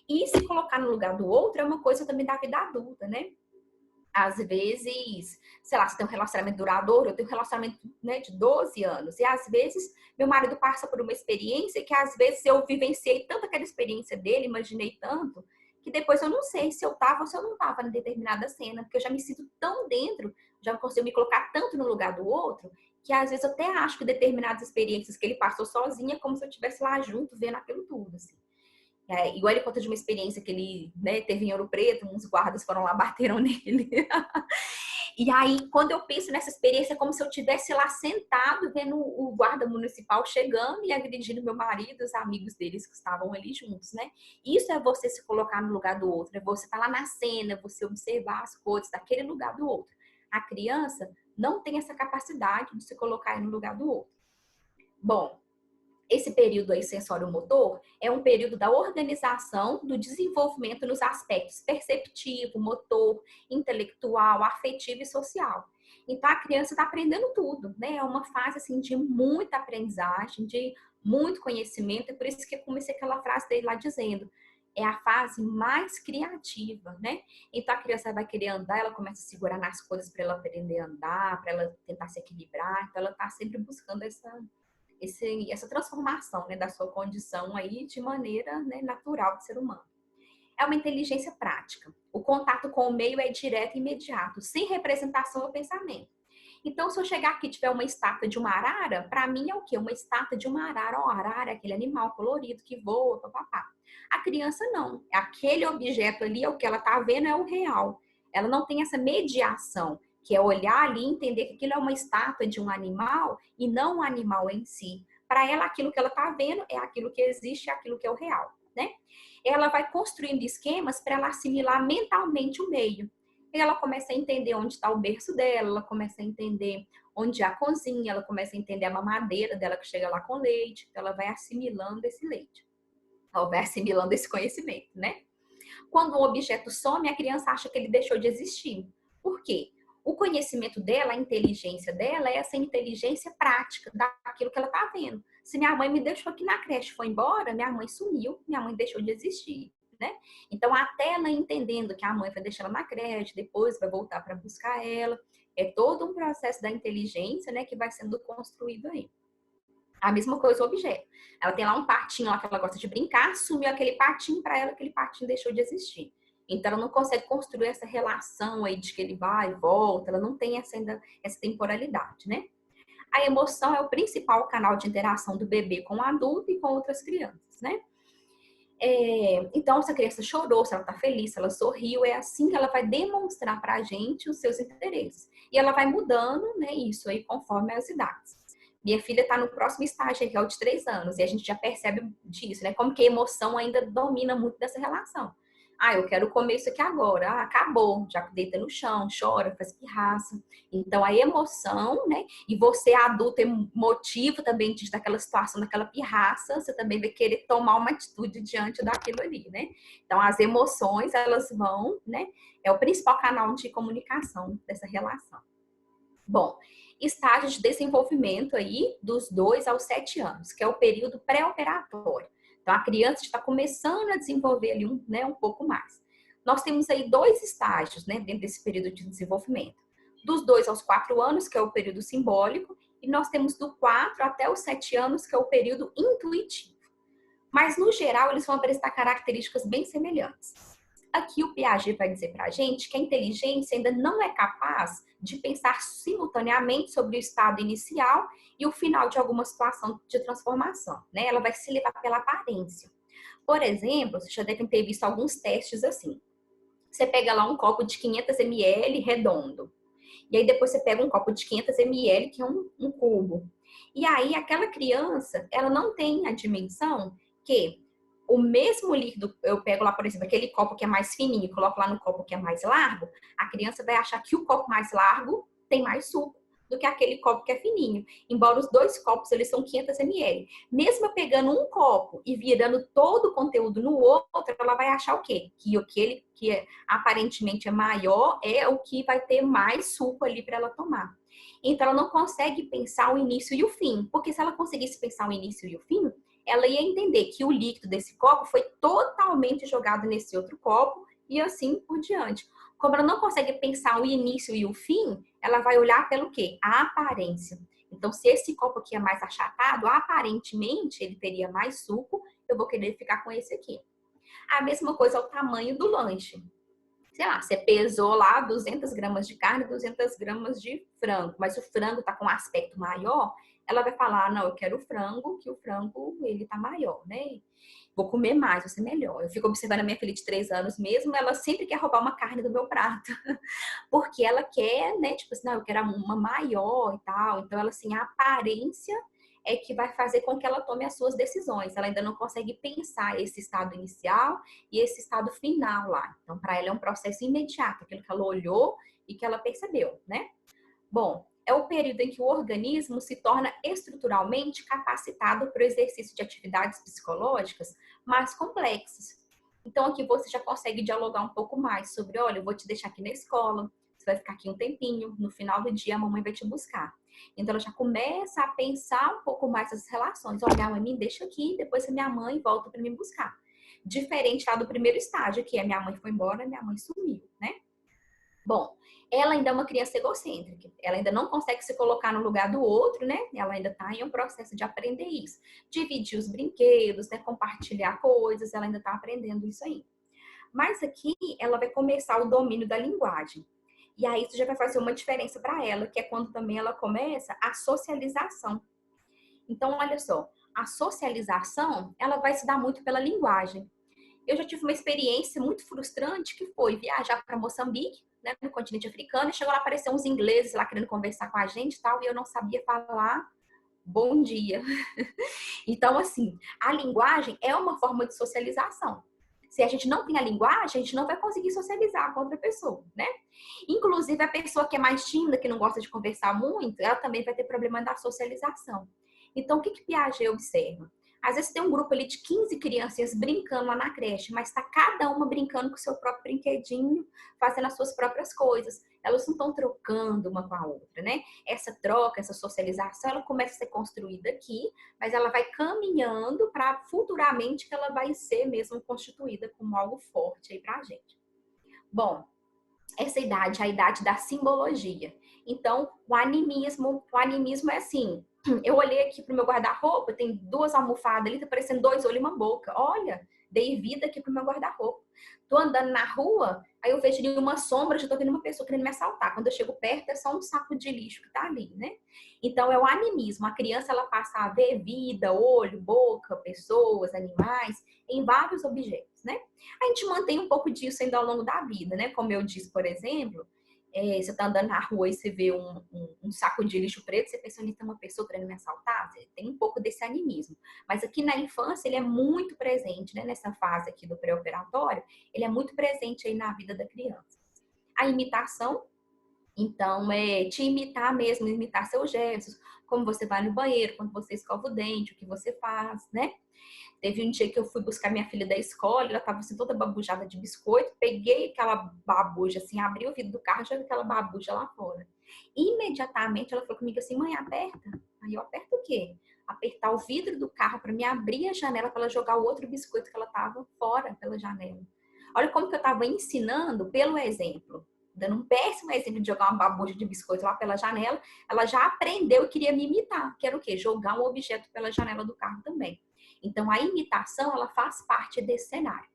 E se colocar no lugar do outro é uma coisa também da vida adulta, né? Às vezes, sei lá, você tem um relacionamento duradouro, eu tenho um relacionamento, né, de 12 anos. E às vezes, meu marido passa por uma experiência que às vezes eu vivenciei tanto aquela experiência dele, imaginei tanto, que depois eu não sei se eu tava ou se eu não tava em determinada cena, porque eu já me sinto tão dentro, já consigo me colocar tanto no lugar do outro, que às vezes eu até acho que determinadas experiências que ele passou sozinho é como se eu estivesse lá junto, vendo aquilo tudo, assim. Igual ele conta de uma experiência que ele, né, teve em Ouro Preto, uns guardas foram lá, bateram nele. E aí, quando eu penso nessa experiência, é como se eu estivesse lá sentado, vendo o guarda municipal chegando e agredindo meu marido e os amigos deles que estavam ali juntos, né? Isso é você se colocar no lugar do outro, é você estar lá na cena, você observar as coisas daquele lugar do outro. A criança não tem essa capacidade de se colocar no lugar do outro. Bom, esse período aí sensório-motor é um período da organização do desenvolvimento nos aspectos perceptivo, motor, intelectual, afetivo e social. Então, a criança está aprendendo tudo, né? É uma fase, assim, de muita aprendizagem, de muito conhecimento. É por isso que eu comecei aquela frase dele lá dizendo, é a fase mais criativa, né? Então, a criança vai querer andar, ela começa a segurar nas coisas para ela aprender a andar, para ela tentar se equilibrar. Então, ela está sempre buscando essa transformação, né, da sua condição aí de maneira, né, natural do ser humano. É uma inteligência prática. O contato com o meio é direto e imediato, sem representação ou pensamento. Então, se eu chegar aqui e tiver uma estátua de uma arara, para mim é o quê? Uma estátua de uma arara. Ó, arara é aquele animal colorido que voa, papapá. A criança não. Aquele objeto ali, é o que ela está vendo, é o real. Ela não tem essa mediação, que é olhar ali e entender que aquilo é uma estátua de um animal e não um animal em si. Para ela, aquilo que ela está vendo é aquilo que existe, é aquilo que é o real, né? Ela vai construindo esquemas para ela assimilar mentalmente o meio. Ela começa a entender onde está o berço dela, ela começa a entender onde é a cozinha, ela começa a entender a mamadeira dela que chega lá com leite, então ela vai assimilando esse leite. Ela vai assimilando esse conhecimento, né? Quando um objeto some, a criança acha que ele deixou de existir. Por quê? O conhecimento dela, a inteligência dela, é essa inteligência prática daquilo que ela está vendo. Se minha mãe me deixou aqui na creche e foi embora, minha mãe sumiu, minha mãe deixou de existir, né? Então, até ela entendendo que a mãe vai deixar ela na creche, depois vai voltar para buscar ela, é todo um processo da inteligência, né, que vai sendo construído aí. A mesma coisa o objeto. Ela tem lá um patinho lá que ela gosta de brincar, sumiu aquele patinho para ela, aquele patinho deixou de existir. Então ela não consegue construir essa relação aí de que ele vai e volta, ela não tem essa temporalidade, né? A emoção é o principal canal de interação do bebê com o adulto e com outras crianças, né? Então, se a criança chorou, se ela tá feliz, se ela sorriu, é assim que ela vai demonstrar pra gente os seus interesses. E ela vai mudando, né, isso aí conforme as idades. Minha filha está no próximo estágio, que é o de 3 anos, e a gente já percebe disso, né? Como que a emoção ainda domina muito dessa relação. Ah, eu quero comer isso aqui agora. Ah, acabou. Já deita no chão, chora, faz pirraça. Então, a emoção, né? E você, adulto, motivo também daquela situação, daquela pirraça, você também vai querer tomar uma atitude diante daquilo ali, né? Então, as emoções, elas vão, né? É o principal canal de comunicação dessa relação. Bom, estágio de desenvolvimento aí dos 2 aos 7 anos, que é o período pré-operatório. Então, a criança está começando a desenvolver ali um pouco mais. Nós temos aí 2 estágios, né, dentro desse período de desenvolvimento. Dos 2 aos 4 anos, que é o período simbólico, e nós temos do 4 até os 7 anos, que é o período intuitivo. Mas, no geral, eles vão apresentar características bem semelhantes. Aqui o Piaget vai dizer para a gente que a inteligência ainda não é capaz de pensar simultaneamente sobre o estado inicial e o final de alguma situação de transformação, né? Ela vai se levar pela aparência. Por exemplo, vocês já devem ter visto alguns testes assim. Você pega lá um copo de 500 ml redondo. E aí depois você pega um copo de 500 ml, que é um cubo. E aí aquela criança, ela não tem a dimensão que o mesmo líquido, eu pego lá, por exemplo, aquele copo que é mais fininho e coloco lá no copo que é mais largo, a criança vai achar que o copo mais largo tem mais suco do que aquele copo que é fininho. Embora os 2 copos, eles são 500 ml. Mesmo eu pegando um copo e virando todo o conteúdo no outro, ela vai achar o quê? Que aquele que aparentemente é maior é o que vai ter mais suco ali para ela tomar. Então, ela não consegue pensar o início e o fim. Porque se ela conseguisse pensar o início e o fim, ela ia entender que o líquido desse copo foi totalmente jogado nesse outro copo e assim por diante. Como ela não consegue pensar o início e o fim, ela vai olhar pelo quê? A aparência. Então, se esse copo aqui é mais achatado, aparentemente ele teria mais suco, eu vou querer ficar com esse aqui. A mesma coisa é o tamanho do lanche. Sei lá, você pesou lá 200 gramas de carne, 200 gramas de frango, mas o frango tá com um aspecto maior, ela vai falar, não, eu quero o frango, que o frango, ele tá maior, né? Vou comer mais, vai ser melhor. Eu fico observando a minha filha de 3 anos mesmo, ela sempre quer roubar uma carne do meu prato. Porque ela quer, né, tipo assim, não, eu quero uma maior e tal. Então, ela, assim, a aparência é que vai fazer com que ela tome as suas decisões. Ela ainda não consegue pensar esse estado inicial e esse estado final lá. Então, para ela é um processo imediato, aquilo que ela olhou e que ela percebeu, né? Bom, é o período em que o organismo se torna estruturalmente capacitado para o exercício de atividades psicológicas mais complexas. Então, aqui você já consegue dialogar um pouco mais sobre, olha, eu vou te deixar aqui na escola, você vai ficar aqui um tempinho, no final do dia a mamãe vai te buscar. Então ela já começa a pensar um pouco mais essas relações. Olha, minha mãe me deixa aqui, depois a minha mãe volta para me buscar. Diferente lá do primeiro estágio, que a minha mãe foi embora, minha mãe sumiu, né? Bom, ela ainda é uma criança egocêntrica. Ela ainda não consegue se colocar no lugar do outro, né? Ela ainda está em um processo de aprender isso. Dividir os brinquedos, né? Compartilhar coisas, ela ainda está aprendendo isso aí. Mas aqui ela vai começar o domínio da linguagem. E aí isso já vai fazer uma diferença para ela, que é quando também ela começa a socialização. Então, olha só, a socialização, ela vai se dar muito pela linguagem. Eu já tive uma experiência muito frustrante que foi viajar para Moçambique, né, no continente africano, e chegou lá, apareceram uns ingleses lá querendo conversar com a gente e tal, e eu não sabia falar bom dia. Então, assim, a linguagem é uma forma de socialização. Se a gente não tem a linguagem, a gente não vai conseguir socializar com outra pessoa, né? Inclusive, a pessoa que é mais tímida, que não gosta de conversar muito, ela também vai ter problema da socialização. Então, o que Piaget observa? Às vezes tem um grupo ali de 15 crianças brincando lá na creche, mas está cada uma brincando com o seu próprio brinquedinho, fazendo as suas próprias coisas. Elas não estão trocando uma com a outra, né? Essa troca, essa socialização, ela começa a ser construída aqui, mas ela vai caminhando para futuramente que ela vai ser mesmo constituída como algo forte aí para a gente. Bom, essa idade é a idade da simbologia. Então, o animismo é assim, eu olhei aqui pro meu guarda-roupa, tem 2 almofadas ali, tá parecendo 2 olhos e uma boca. Olha, dei vida aqui pro meu guarda-roupa. Tô andando na rua, aí eu vejo ali uma sombra, já tô vendo uma pessoa querendo me assaltar. Quando eu chego perto, é só um saco de lixo que tá ali, né? Então, é o animismo. A criança, ela passa a ver vida, olho, boca, pessoas, animais, em vários objetos, né? A gente mantém um pouco disso ainda ao longo da vida, né? Como eu disse, por exemplo, você tá andando na rua e você vê um saco de lixo preto, você pensa, ali tem uma pessoa querendo me assaltar? Você tem um pouco desse animismo. Mas aqui na infância, ele é muito presente, né? Nessa fase aqui do pré-operatório, ele é muito presente aí na vida da criança. A imitação, então, é te imitar mesmo, imitar seus gestos, como você vai no banheiro, quando você escova o dente, o que você faz, né? Teve um dia que eu fui buscar minha filha da escola, ela tava assim toda babujada de biscoito, peguei aquela babuja assim, abri o vidro do carro, joguei aquela babuja lá fora. Imediatamente ela falou comigo assim: "Mãe, aperta". Aí eu aperto o quê? Apertar o vidro do carro para me abrir a janela para ela jogar o outro biscoito que ela tava fora pela janela. Olha como que eu tava ensinando pelo exemplo. Dando um péssimo exemplo de jogar uma babuja de biscoito lá pela janela, ela já aprendeu e queria me imitar, que era o quê? Jogar um objeto pela janela do carro também. Então, a imitação, ela faz parte desse cenário.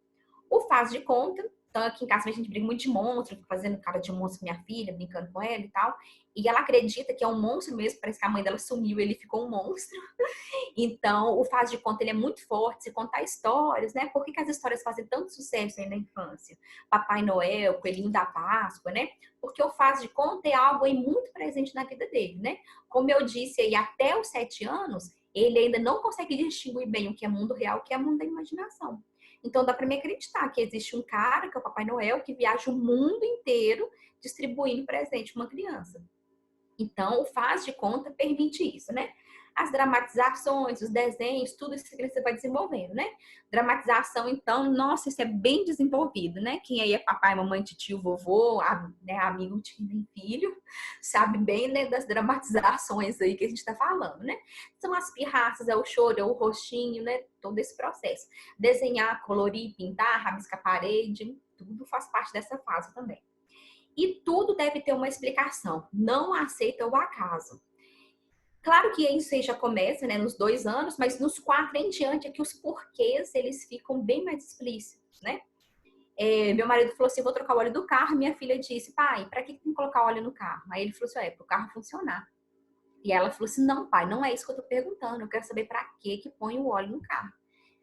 O faz de conta, então aqui em casa a gente brinca muito de monstro, fazendo cara de monstro com minha filha, brincando com ela e tal. E ela acredita que é um monstro mesmo, parece que a mãe dela sumiu e ele ficou um monstro. Então, o faz de conta, ele é muito forte, se contar histórias, né? Por que as histórias fazem tanto sucesso aí na infância? Papai Noel, Coelhinho da Páscoa, né? Porque o faz de conta é algo aí muito presente na vida dele, né? Como eu disse aí, até os 7 anos, ele ainda não consegue distinguir bem o que é mundo real e o que é mundo da imaginação. Então, dá para me acreditar que existe um cara, que é o Papai Noel, que viaja o mundo inteiro distribuindo presente para uma criança. Então, o faz de conta permite isso, né? As dramatizações, os desenhos, tudo isso que você vai desenvolvendo, né? Dramatização, então, nossa, isso é bem desenvolvido, né? Quem aí é papai, mamãe, tio, vovô, né, amigo de quem tem filho, sabe bem, né, das dramatizações aí que a gente está falando, né? São as pirraças, é o choro, é o rostinho, né? Todo esse processo. Desenhar, colorir, pintar, rabiscar a parede, tudo faz parte dessa fase também. E tudo deve ter uma explicação. Não aceita o acaso. Claro que isso aí já começa, né, nos 2 anos, mas nos 4 em diante é que os porquês, eles ficam bem mais explícitos, né? Meu marido falou assim, vou trocar o óleo do carro. Minha filha disse, pai, para que tem que colocar óleo no carro? Aí ele falou assim, para o carro funcionar. E ela falou assim, não, pai, não é isso que eu tô perguntando. Eu quero saber para que põe o óleo no carro.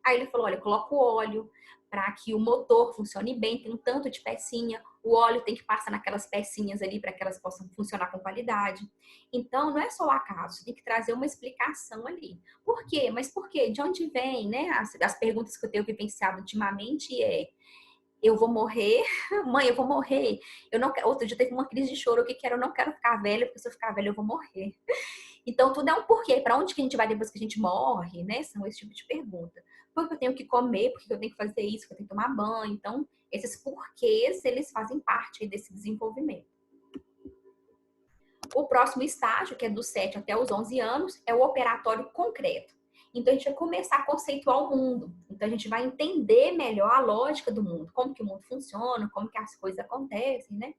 Aí ele falou, olha, coloca o óleo para que o motor funcione bem, tem um tanto de pecinha, o óleo tem que passar naquelas pecinhas ali para que elas possam funcionar com qualidade. Então, não é só o acaso, tem que trazer uma explicação ali. Por quê? Mas por quê? De onde vem, né? As perguntas que eu tenho vivenciado ultimamente eu vou morrer, mãe, eu vou morrer. Eu não quero. Outro dia teve uma crise de choro, o que era? Eu não quero ficar velha, porque se eu ficar velha eu vou morrer. Então, tudo é um porquê. Para onde que a gente vai depois que a gente morre, né? São esse tipo de pergunta. Por que eu tenho que comer? Por que eu tenho que fazer isso? Por que eu tenho que tomar banho? Então, esses porquês, eles fazem parte desse desenvolvimento. O próximo estágio, que é dos 7 até os 11 anos, é o operatório concreto. Então, a gente vai começar a conceituar o mundo. Então, a gente vai entender melhor a lógica do mundo, como que o mundo funciona, como que as coisas acontecem, né?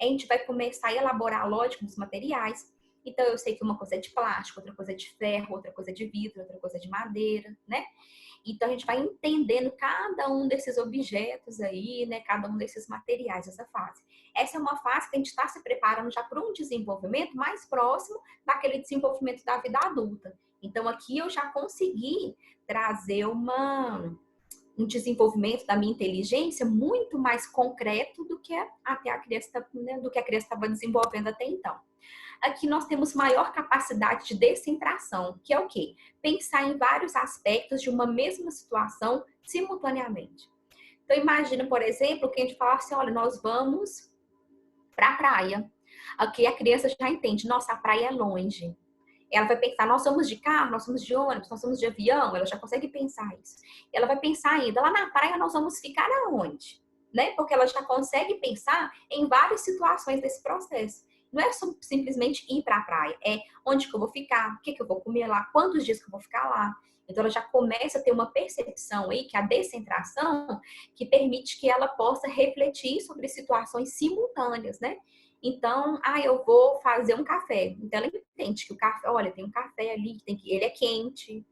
A gente vai começar a elaborar a lógica dos materiais. Então, eu sei que uma coisa é de plástico, outra coisa é de ferro, outra coisa é de vidro, outra coisa é de madeira, né? Então, a gente vai entendendo cada um desses objetos aí, né? Cada um desses materiais, essa fase. Essa é uma fase que a gente está se preparando já para um desenvolvimento mais próximo daquele desenvolvimento da vida adulta. Então, aqui eu já consegui trazer um desenvolvimento da minha inteligência muito mais concreto do que até a criança, né, do que a criança estava desenvolvendo até então. Aqui nós temos maior capacidade de descentração, que é o quê? Pensar em vários aspectos de uma mesma situação simultaneamente. Então imagina, por exemplo, que a gente fala assim, olha, nós vamos para a praia. Aqui a criança já entende, nossa, a praia é longe. Ela vai pensar, nós somos de carro, nós somos de ônibus, nós somos de avião, ela já consegue pensar isso. Ela vai pensar ainda, lá na praia nós vamos ficar aonde? Né? Porque ela já consegue pensar em várias situações desse processo. Não é só simplesmente ir para a praia, é onde que eu vou ficar, o que que eu vou comer lá, quantos dias que eu vou ficar lá. Então ela já começa a ter uma percepção aí, que é a descentração, que permite que ela possa refletir sobre situações simultâneas, né? Então, eu vou fazer um café. Então, ela entende que o café, olha, tem um café ali, ele é quente.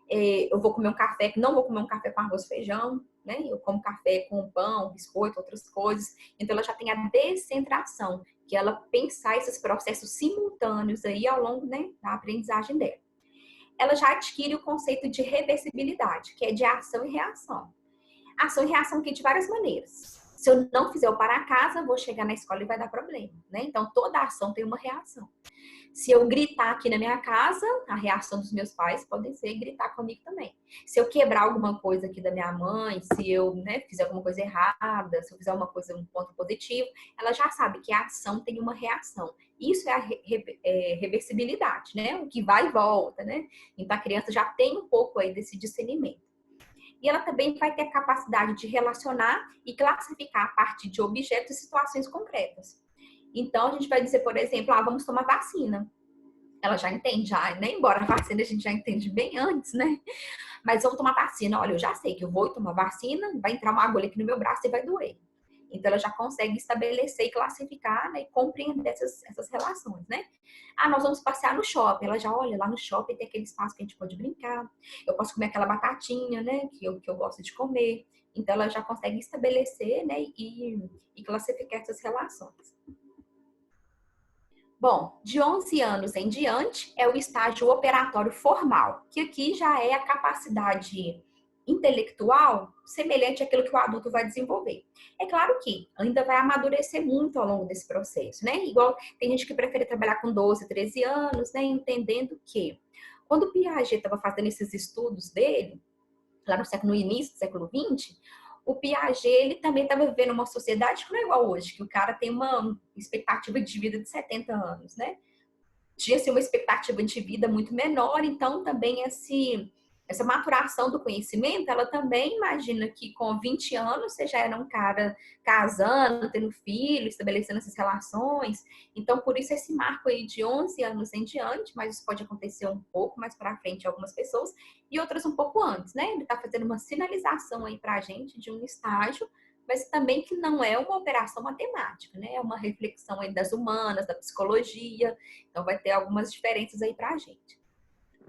Eu vou comer um café, não vou comer um café com arroz e feijão, né? Eu como café com pão, biscoito, outras coisas. Então, ela já tem a descentração, que ela pensar esses processos simultâneos aí ao longo, né, da aprendizagem dela. Ela já adquire o conceito de reversibilidade, que é de ação e reação. Ação e reação aqui de várias maneiras. Se eu não fizer o para casa, vou chegar na escola e vai dar problema, né? Então, toda ação tem uma reação. Se eu gritar aqui na minha casa, a reação dos meus pais pode ser gritar comigo também. Se eu quebrar alguma coisa aqui da minha mãe, se eu, né, fizer alguma coisa errada, se eu fizer uma coisa, um ponto positivo, ela já sabe que a ação tem uma reação. Isso é a reversibilidade, né? O que vai e volta, né? Então, a criança já tem um pouco aí desse discernimento. E ela também vai ter a capacidade de relacionar e classificar a partir de objetos e situações concretas. Então, a gente vai dizer, por exemplo, vamos tomar vacina. Ela já entende, já, né? Embora a vacina a gente já entende bem antes, né? Mas vamos tomar vacina. Olha, eu já sei que eu vou tomar vacina, vai entrar uma agulha aqui no meu braço e vai doer. Então, ela já consegue estabelecer e classificar, né, e compreender essas relações, né? Nós vamos passear no shopping. Ela já olha, lá no shopping tem aquele espaço que a gente pode brincar. Eu posso comer aquela batatinha, né, que eu gosto de comer. Então, ela já consegue estabelecer, né, e classificar essas relações. Bom, de 11 anos em diante é o estágio operatório formal, que aqui já é a capacidade intelectual semelhante àquilo que o adulto vai desenvolver. É claro que ainda vai amadurecer muito ao longo desse processo, né? Igual tem gente que prefere trabalhar com 12, 13 anos, né? Entendendo que quando o Piaget estava fazendo esses estudos dele, lá no início do século XX, o Piaget ele também estava vivendo uma sociedade que não é igual hoje, que o cara tem uma expectativa de vida de 70 anos, né? Tinha-se uma expectativa de vida muito menor, então também essa maturação do conhecimento, ela também imagina que com 20 anos você já era um cara casando, tendo filho, estabelecendo essas relações. Então, por isso esse marco aí de 11 anos em diante, mas isso pode acontecer um pouco mais para frente em algumas pessoas e outras um pouco antes, né? Ele está fazendo uma sinalização aí para a gente de um estágio, mas também que não é uma operação matemática, né? É uma reflexão aí das humanas, da psicologia, então vai ter algumas diferenças aí para a gente.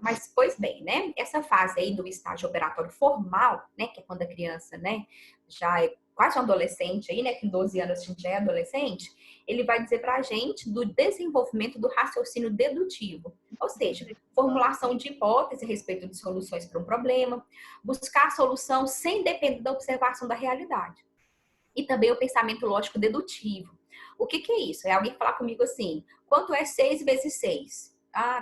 Mas, pois bem, né? Essa fase aí do estágio operatório formal, né? Que é quando a criança, né, já é quase um adolescente aí, né? Com 12 anos a gente já é adolescente, ele vai dizer para a gente do desenvolvimento do raciocínio dedutivo. Ou seja, formulação de hipótese a respeito de soluções para um problema, buscar a solução sem depender da observação da realidade. E também o pensamento lógico dedutivo. O que é isso? É alguém falar comigo assim, quanto é 6 vezes 6?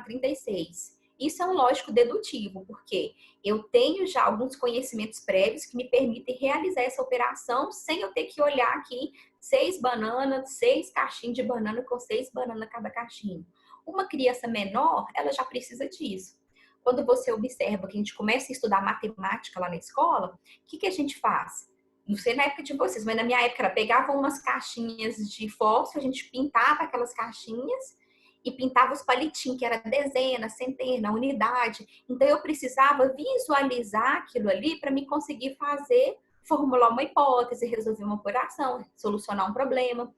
36. Isso é um lógico dedutivo, porque eu tenho já alguns conhecimentos prévios que me permitem realizar essa operação sem eu ter que olhar aqui 6 bananas, 6 caixinhas de banana com 6 bananas cada caixinha. Uma criança menor, ela já precisa disso. Quando você observa que a gente começa a estudar matemática lá na escola, o que a gente faz? Não sei na época de vocês, mas na minha época era pegava umas caixinhas de fósforo, a gente pintava aquelas caixinhas e pintava os palitinhos, que era dezena, centena, unidade. Então, eu precisava visualizar aquilo ali para me conseguir fazer, formular uma hipótese, resolver uma operação, solucionar um problema.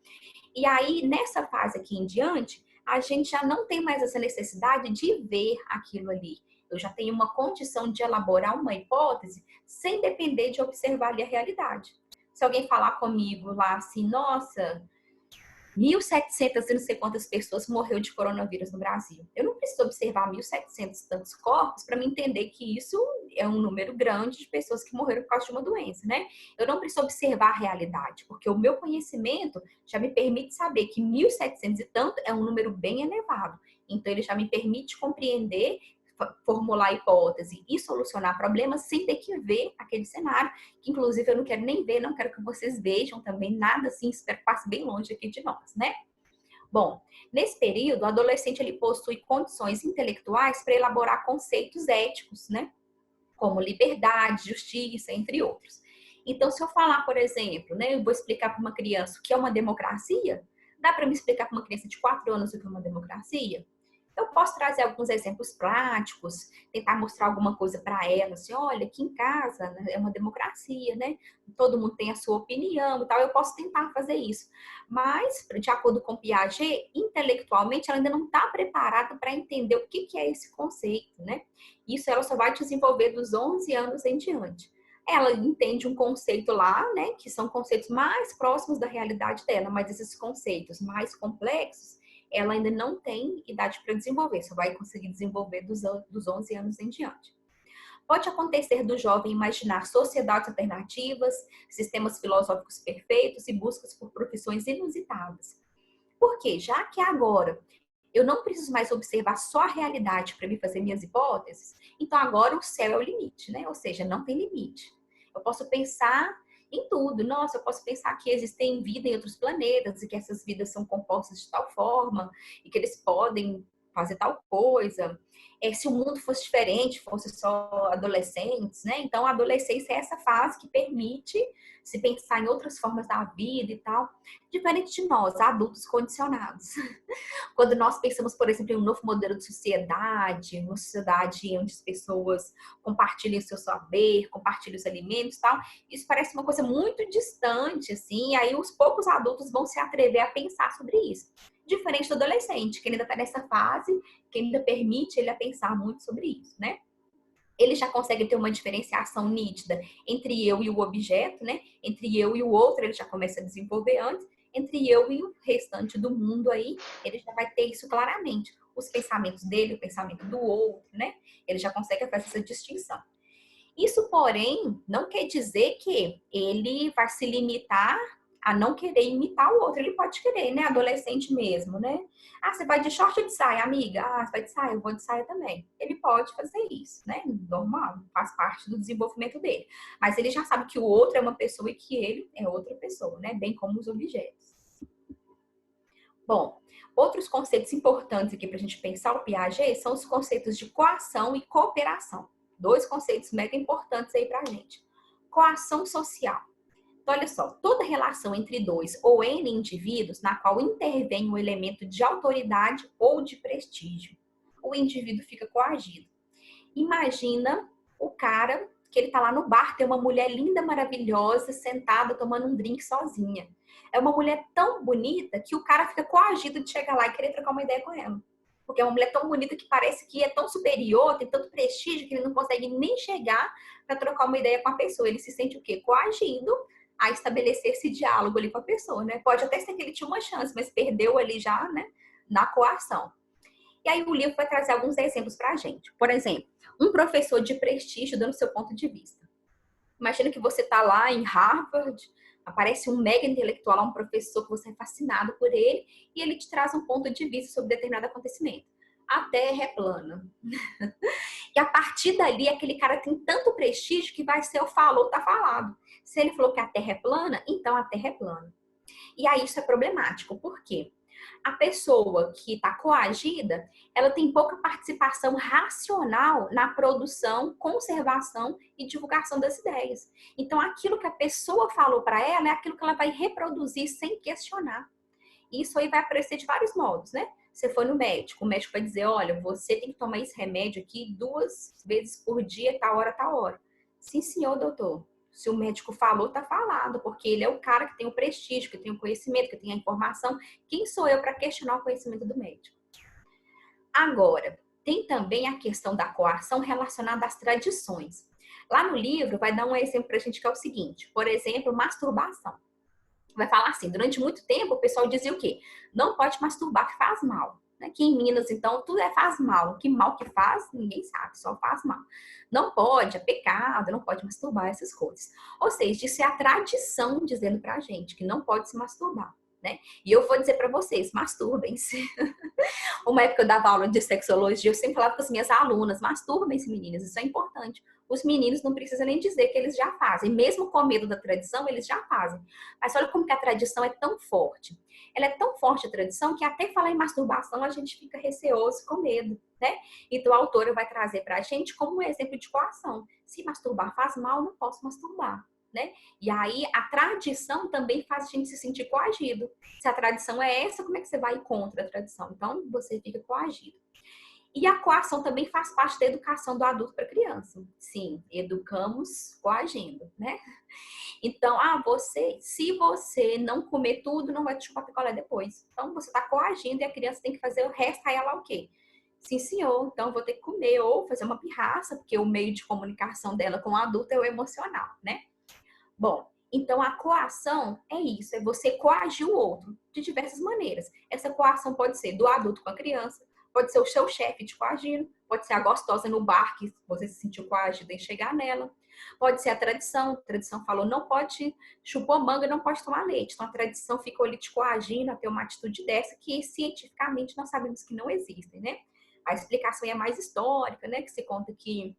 E aí, nessa fase aqui em diante, a gente já não tem mais essa necessidade de ver aquilo ali. Eu já tenho uma condição de elaborar uma hipótese sem depender de observar ali a realidade. Se alguém falar comigo lá assim, nossa, 1.700 e não sei quantas pessoas morreu de coronavírus no Brasil. Eu não preciso observar 1.700 tantos corpos para me entender que isso é um número grande de pessoas que morreram por causa de uma doença, né? Eu não preciso observar a realidade, porque o meu conhecimento já me permite saber que 1.700 e tanto é um número bem elevado. Então, ele já me permite compreender, formular hipótese e solucionar problemas sem ter que ver aquele cenário, que inclusive eu não quero nem ver, não quero que vocês vejam também nada assim, espero que passe bem longe aqui de nós, né? Bom, nesse período, o adolescente ele possui condições intelectuais para elaborar conceitos éticos, né? Como liberdade, justiça, entre outros. Então, se eu falar, por exemplo, né, eu vou explicar para uma criança o que é uma democracia, dá para me explicar para uma criança de 4 anos o que é uma democracia? Eu posso trazer alguns exemplos práticos, tentar mostrar alguma coisa para ela, assim, olha, aqui em casa é uma democracia, né? Todo mundo tem a sua opinião e tal, eu posso tentar fazer isso. Mas, de acordo com Piaget, intelectualmente ela ainda não está preparada para entender o que é esse conceito, né? Isso ela só vai desenvolver dos 11 anos em diante. Ela entende um conceito lá, né, que são conceitos mais próximos da realidade dela, mas esses conceitos mais complexos ela ainda não tem idade para desenvolver, só vai conseguir desenvolver dos 11 anos em diante. Pode acontecer do jovem imaginar sociedades alternativas, sistemas filosóficos perfeitos e buscas por profissões inusitadas. Por quê? Já que agora eu não preciso mais observar só a realidade para me fazer minhas hipóteses, então agora o céu é o limite, né? Ou seja, não tem limite. Eu posso pensar em tudo. Nossa, eu posso pensar que existem vida em outros planetas e que essas vidas são compostas de tal forma e que eles podem fazer tal coisa. Se o mundo fosse diferente, fosse só adolescentes, né? Então, a adolescência é essa fase que permite se pensar em outras formas da vida e tal, diferente de nós, adultos condicionados. Quando nós pensamos, por exemplo, em um novo modelo de sociedade, uma sociedade onde as pessoas compartilhem o seu saber, compartilhem os alimentos e tal, isso parece uma coisa muito distante, assim, e aí os poucos adultos vão se atrever a pensar sobre isso. Diferente do adolescente, que ainda está nessa fase, que ainda permite ele a pensar muito sobre isso, né? Ele já consegue ter uma diferenciação nítida entre eu e o objeto, né? Entre eu e o outro, ele já começa a desenvolver antes. Entre eu e o restante do mundo aí, ele já vai ter isso claramente. Os pensamentos dele, o pensamento do outro, né? Ele já consegue fazer essa distinção. Isso, porém, não quer dizer que ele vai se limitar a não querer imitar o outro. Ele pode querer, né? Adolescente mesmo, né? Ah, você vai de short ou de saia, amiga? Ah, você vai de saia? Eu vou de saia também. Ele pode fazer isso, né? Normal, faz parte do desenvolvimento dele. Mas ele já sabe que o outro é uma pessoa e que ele é outra pessoa, né? Bem como os objetos. Bom, outros conceitos importantes aqui para a gente pensar o Piaget são os conceitos de coação e cooperação. 2 conceitos mega importantes aí para a gente. Coação social. Então, olha só, toda relação entre 2 ou N indivíduos na qual intervém um elemento de autoridade ou de prestígio, o indivíduo fica coagido. Imagina o cara que ele tá lá no bar, tem uma mulher linda, maravilhosa, sentada, tomando um drink sozinha. É uma mulher tão bonita que o cara fica coagido de chegar lá e querer trocar uma ideia com ela. Porque é uma mulher tão bonita que parece que é tão superior, tem tanto prestígio que ele não consegue nem chegar para trocar uma ideia com a pessoa. Ele se sente o quê? Coagido a estabelecer esse diálogo ali com a pessoa, né? Pode até ser que ele tinha uma chance, mas perdeu ali já, né? Na coação. E aí o livro vai trazer alguns exemplos para a gente. Por exemplo, um professor de prestígio dando seu ponto de vista. Imagina que você está lá em Harvard, aparece um mega intelectual, um professor que você é fascinado por ele, e ele te traz um ponto de vista sobre determinado acontecimento. A Terra é plana. E a partir dali, aquele cara tem tanto prestígio que vai ser o falou, tá falado. Se ele falou que a Terra é plana, então a Terra é plana. E aí isso é problemático. Por quê? A pessoa que está coagida, ela tem pouca participação racional na produção, conservação e divulgação das ideias. Então, aquilo que a pessoa falou para ela é aquilo que ela vai reproduzir sem questionar. Isso aí vai aparecer de vários modos, né? Você foi no médico, o médico vai dizer, olha, você tem que tomar esse remédio aqui 2 vezes por dia, tal hora, tal hora. Sim, senhor, doutor. Se o médico falou, tá falado, porque ele é o cara que tem o prestígio, que tem o conhecimento, que tem a informação. Quem sou eu para questionar o conhecimento do médico? Agora, tem também a questão da coação relacionada às tradições. Lá no livro vai dar um exemplo para a gente que é o seguinte, por exemplo, masturbação. Vai falar assim, durante muito tempo o pessoal dizia o quê? Não pode masturbar que faz mal. Aqui em Minas, então, tudo faz mal. Que mal que faz, ninguém sabe, só faz mal. Não pode, é pecado, não pode masturbar, essas coisas. Ou seja, isso é a tradição dizendo pra gente que não pode se masturbar, né? E eu vou dizer pra vocês, masturbem-se. Uma época eu dava aula de sexologia, eu sempre falava com as minhas alunas, masturbem-se, meninas, isso é importante. Os meninos não precisam nem dizer que eles já fazem, mesmo com medo da tradição, eles já fazem. Mas olha como que a tradição é tão forte. Ela é tão forte a tradição que até falar em masturbação a gente fica receoso, com medo, né? Então a autora vai trazer pra gente como um exemplo de coação. Se masturbar faz mal, não posso masturbar, né? E aí a tradição também faz a gente se sentir coagido. Se a tradição é essa, como é que você vai contra a tradição? Então, você fica coagido. E a coação também faz parte da educação do adulto para a criança. Sim, educamos coagindo, né? Então, se você não comer tudo, não vai te chupar picolé depois. Então, você está coagindo e a criança tem que fazer o resto, aí ela o quê? Sim, senhor, então eu vou ter que comer ou fazer uma pirraça, porque o meio de comunicação dela com o adulto é o emocional, né? Bom, então a coação é isso, é você coagir o outro de diversas maneiras. Essa coação pode ser do adulto com a criança, pode ser o seu chefe te coagindo, pode ser a gostosa no bar que você se sentiu coagido em chegar nela, pode ser a tradição falou não pode chupar manga, não pode tomar leite. Então a tradição ficou ali te coagindo a ter uma atitude dessa que cientificamente nós sabemos que não existem, né? A explicação é mais histórica, né? Que se conta que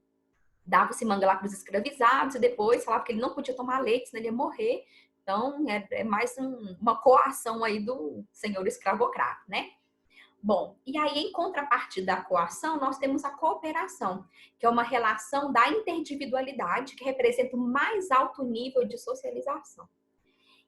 dava-se manga lá para os escravizados e depois falava que ele não podia tomar leite, senão ele ia morrer. Então, é mais uma coação aí do senhor escravocrata, né? Bom, e aí em contrapartida da coação, nós temos a cooperação, que é uma relação da interindividualidade que representa o mais alto nível de socialização.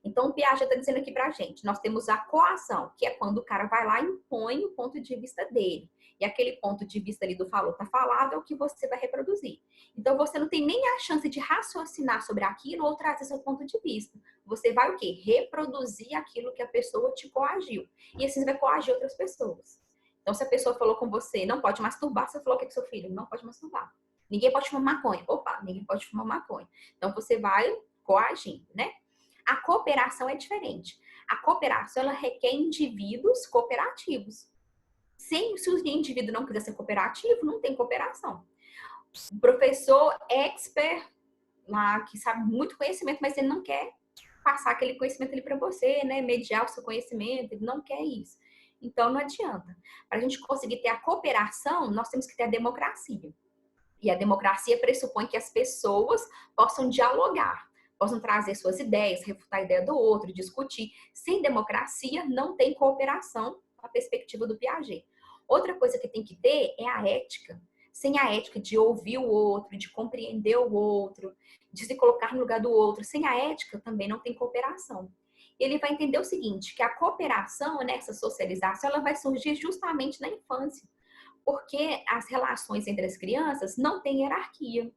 Então, o Piaget está dizendo aqui para a gente, nós temos a coação, que é quando o cara vai lá e impõe o ponto de vista dele. E aquele ponto de vista ali do falou, tá falado, é o que você vai reproduzir. Então, você não tem nem a chance de raciocinar sobre aquilo ou trazer seu ponto de vista. Você vai o quê? Reproduzir aquilo que a pessoa te coagiu. E assim você vai coagir outras pessoas. Então, se a pessoa falou com você, não pode masturbar, você falou que é com seu filho, não pode masturbar. Ninguém pode fumar maconha. Opa, ninguém pode fumar maconha. Então, você vai coagindo, né? A cooperação é diferente. A cooperação, ela requer indivíduos cooperativos. Se o indivíduo não quiser ser cooperativo, não tem cooperação. O professor expert lá, que sabe muito conhecimento, mas ele não quer passar aquele conhecimento ali para você, né? Mediar o seu conhecimento, ele não quer isso. Então, não adianta. Para a gente conseguir ter a cooperação, nós temos que ter a democracia. E a democracia pressupõe que as pessoas possam dialogar, possam trazer suas ideias, refutar a ideia do outro, discutir. Sem democracia, não tem cooperação, a perspectiva do Piaget. Outra coisa que tem que ter é a ética. Sem a ética de ouvir o outro, de compreender o outro, de se colocar no lugar do outro, sem a ética também não tem cooperação. Ele vai entender o seguinte, que a cooperação, nessa socialização, ela vai surgir justamente na infância, porque as relações entre as crianças não têm hierarquia.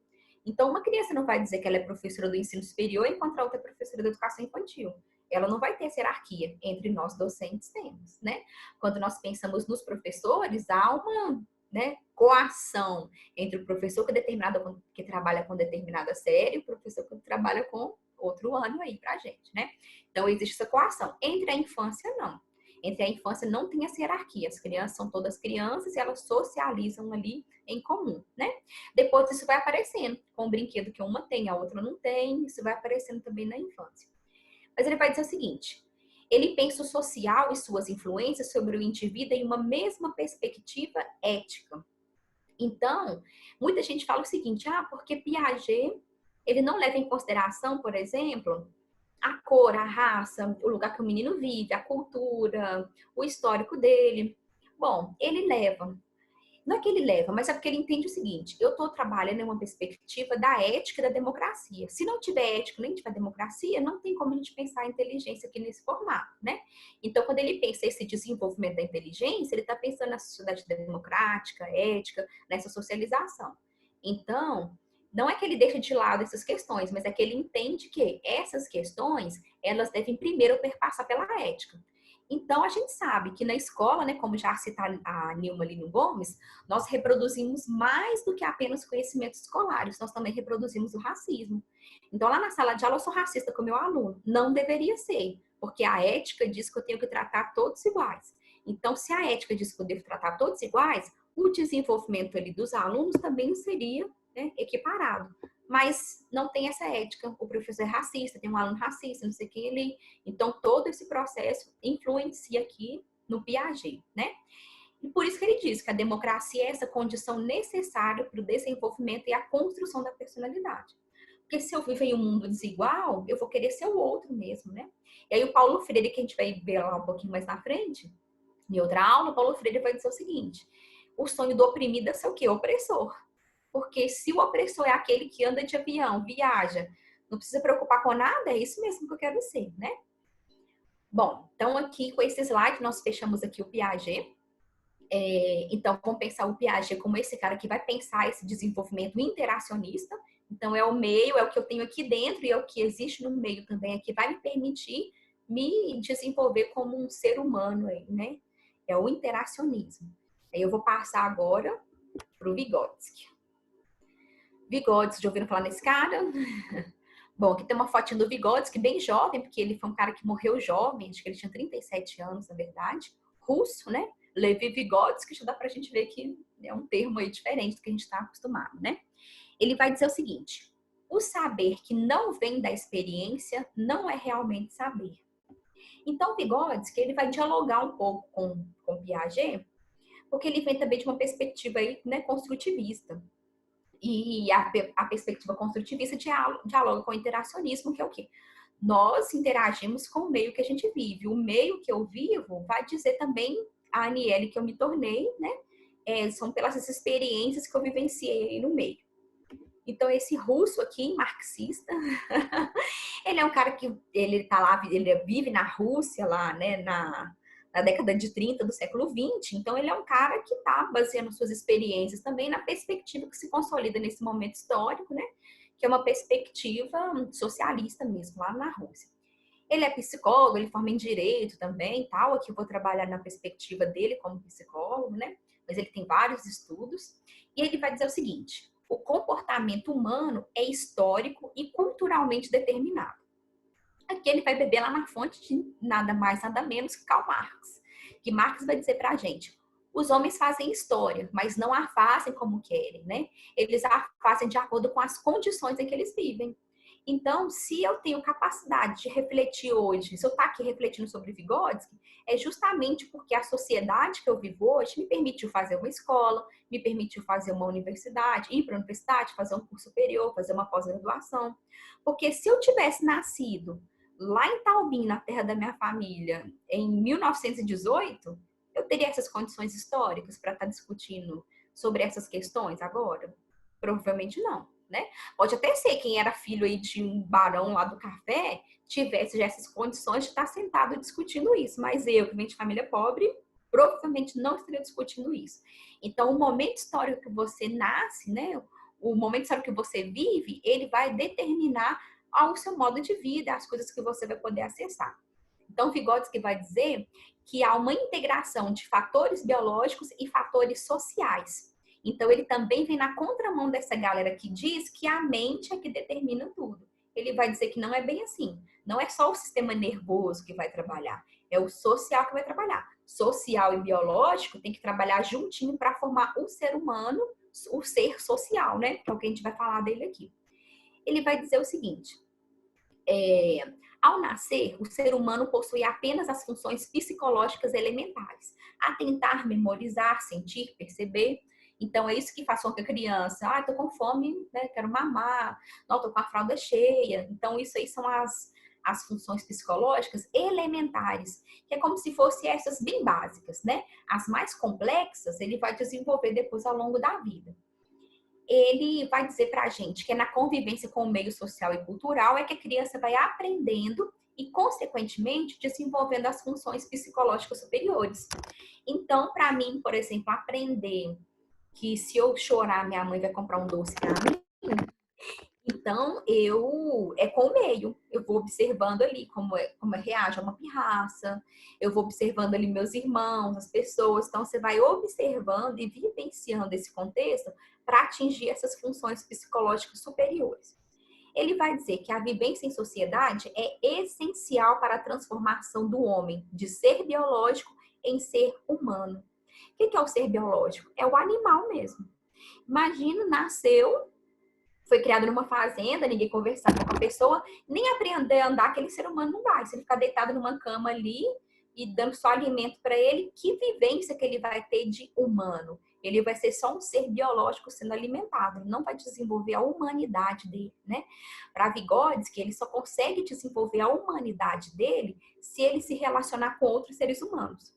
Então, uma criança não vai dizer que ela é professora do ensino superior enquanto a outra é professora da educação infantil. Ela não vai ter essa hierarquia. Entre nós docentes temos, né? Quando nós pensamos nos professores, há uma, né, coação entre o professor que trabalha com determinada série e o professor que trabalha com outro ano aí pra gente, né? Então, existe essa coação. Entre a infância, não. Entre a infância não tem essa hierarquia. As crianças são todas crianças e elas socializam ali em comum, né? Depois isso vai aparecendo com o brinquedo que uma tem, a outra não tem. Isso vai aparecendo também na infância. Mas ele vai dizer o seguinte: ele pensa o social e suas influências sobre o indivíduo em uma mesma perspectiva ética. Então, muita gente fala o seguinte: porque Piaget, ele não leva em consideração, por exemplo, a cor, a raça, o lugar que o menino vive, a cultura, o histórico dele. Bom, ele leva. Não é que ele leva, mas é porque ele entende o seguinte: eu estou trabalhando em uma perspectiva da ética e da democracia. Se não tiver ética nem tiver democracia, não tem como a gente pensar a inteligência aqui nesse formato, né? Então, quando ele pensa esse desenvolvimento da inteligência, ele está pensando na sociedade democrática, ética, nessa socialização. Então, não é que ele deixa de lado essas questões, mas é que ele entende que essas questões, elas devem primeiro perpassar pela ética. Então, a gente sabe que na escola, né, como já cita a Nilma Lino Gomes, nós reproduzimos mais do que apenas conhecimentos escolares, nós também reproduzimos o racismo. Então, lá na sala de aula, eu sou racista com o meu aluno. Não deveria ser, porque a ética diz que eu tenho que tratar todos iguais. Então, se a ética diz que eu devo tratar todos iguais, o desenvolvimento ali dos alunos também seria, né, equiparado. Mas não tem essa ética. O professor é racista, tem um aluno racista, não sei quem ele. Então, todo esse processo influencia aqui no Piaget, né? E por isso que ele diz que a democracia é essa condição necessária para o desenvolvimento e a construção da personalidade. Porque se eu vivo em um mundo desigual, eu vou querer ser o outro mesmo, né? E aí o Paulo Freire, que a gente vai ver lá um pouquinho mais na frente, em outra aula, o Paulo Freire vai dizer o seguinte: o sonho do oprimido é ser o quê? Opressor. Porque se o opressor é aquele que anda de avião, viaja, não precisa preocupar com nada, é isso mesmo que eu quero ser, né? Bom, então aqui com esse slide nós fechamos aqui o Piaget. Então, vamos pensar o Piaget como esse cara que vai pensar esse desenvolvimento interacionista. Então, é o meio, é o que eu tenho aqui dentro e é o que existe no meio também, é que vai me permitir me desenvolver como um ser humano aí, né? É o interacionismo. Aí eu vou passar agora para o Vygotsky. Vygotsky, já ouviram falar nesse cara? Bom, aqui tem uma fotinha do Vygotsky, bem jovem, porque ele foi um cara que morreu jovem, acho que ele tinha 37 anos, na verdade, russo, né? Levi Vygotsky, já dá pra gente ver que é um termo aí diferente do que a gente está acostumado, né? Ele vai dizer o seguinte: o saber que não vem da experiência não é realmente saber. Então, Vygotsky, ele vai dialogar um pouco com Piaget, porque ele vem também de uma perspectiva aí, né, construtivista. E a perspectiva construtivista dialoga com o interacionismo, que é o quê? Nós interagimos com o meio que a gente vive. O meio que eu vivo vai dizer também a Aniele que eu me tornei, né? São pelas experiências que eu vivenciei no meio. Então, esse russo aqui, marxista, ele é um cara que ele tá lá, ele vive na Rússia, lá, né, na década de 30 do século 20. Então, ele é um cara que está baseando suas experiências também na perspectiva que se consolida nesse momento histórico, né? Que é uma perspectiva socialista mesmo, lá na Rússia. Ele é psicólogo, ele forma em direito também, tal. Aqui eu vou trabalhar na perspectiva dele como psicólogo, né? Mas ele tem vários estudos. E ele vai dizer o seguinte: o comportamento humano é histórico e culturalmente determinado. Aqui ele vai beber lá na fonte de nada mais, nada menos que Karl Marx. Que Marx vai dizer pra gente: os homens fazem história, mas não a fazem como querem, né? Eles a fazem de acordo com as condições em que eles vivem. Então, se eu tenho capacidade de refletir hoje, se eu estou aqui refletindo sobre Vygotsky, é justamente porque a sociedade que eu vivo hoje me permitiu fazer uma escola, me permitiu fazer uma universidade, ir para a universidade, fazer um curso superior, fazer uma pós-graduação. Porque se eu tivesse nascido lá em Taubim, na terra da minha família, em 1918, eu teria essas condições históricas para estar discutindo sobre essas questões agora? Provavelmente não. Né? Pode até ser quem era filho aí de um barão lá do café tivesse já essas condições de estar sentado discutindo isso, mas eu, que venho de família pobre, provavelmente não estaria discutindo isso. Então, o momento histórico que você nasce, né, o momento histórico que você vive, ele vai determinar o seu modo de vida, as coisas que você vai poder acessar. Então, Vygotsky vai dizer que há uma integração de fatores biológicos e fatores sociais. Então, ele também vem na contramão dessa galera que diz que a mente é que determina tudo. Ele vai dizer que não é bem assim. Não é só o sistema nervoso que vai trabalhar, é o social que vai trabalhar. Social e biológico tem que trabalhar juntinho para formar o ser humano, o ser social, né? Que é o que a gente vai falar dele aqui. Ele vai dizer o seguinte: ao nascer, o ser humano possui apenas as funções psicológicas elementares: atentar, memorizar, sentir, perceber. Então, é isso que faz com que a criança, tô com fome, né? Quero mamar, não, tô com a fralda cheia. Então, isso aí são as as funções psicológicas elementares, que é como se fossem essas bem básicas, né? As mais complexas ele vai desenvolver depois ao longo da vida. Ele vai dizer para a gente que é na convivência com o meio social e cultural é que a criança vai aprendendo e, consequentemente, desenvolvendo as funções psicológicas superiores. Então, para mim, por exemplo, aprender que se eu chorar, minha mãe vai comprar um doce para mim, então é com o meio. Eu vou observando ali como reage a uma pirraça, eu vou observando ali meus irmãos, as pessoas. Então, você vai observando e vivenciando esse contexto para atingir essas funções psicológicas superiores. Ele vai dizer que a vivência em sociedade é essencial para a transformação do homem de ser biológico em ser humano. O que é o ser biológico? É o animal mesmo. Imagina, nasceu, foi criado numa fazenda, ninguém conversava com a pessoa, nem aprender a andar, aquele ser humano não vai. Se ele ficar deitado numa cama ali e dando só alimento para ele, que vivência que ele vai ter de humano? Ele vai ser só um ser biológico sendo alimentado, ele não vai desenvolver a humanidade dele, né? Para Vygotsky, ele só consegue desenvolver a humanidade dele se ele se relacionar com outros seres humanos.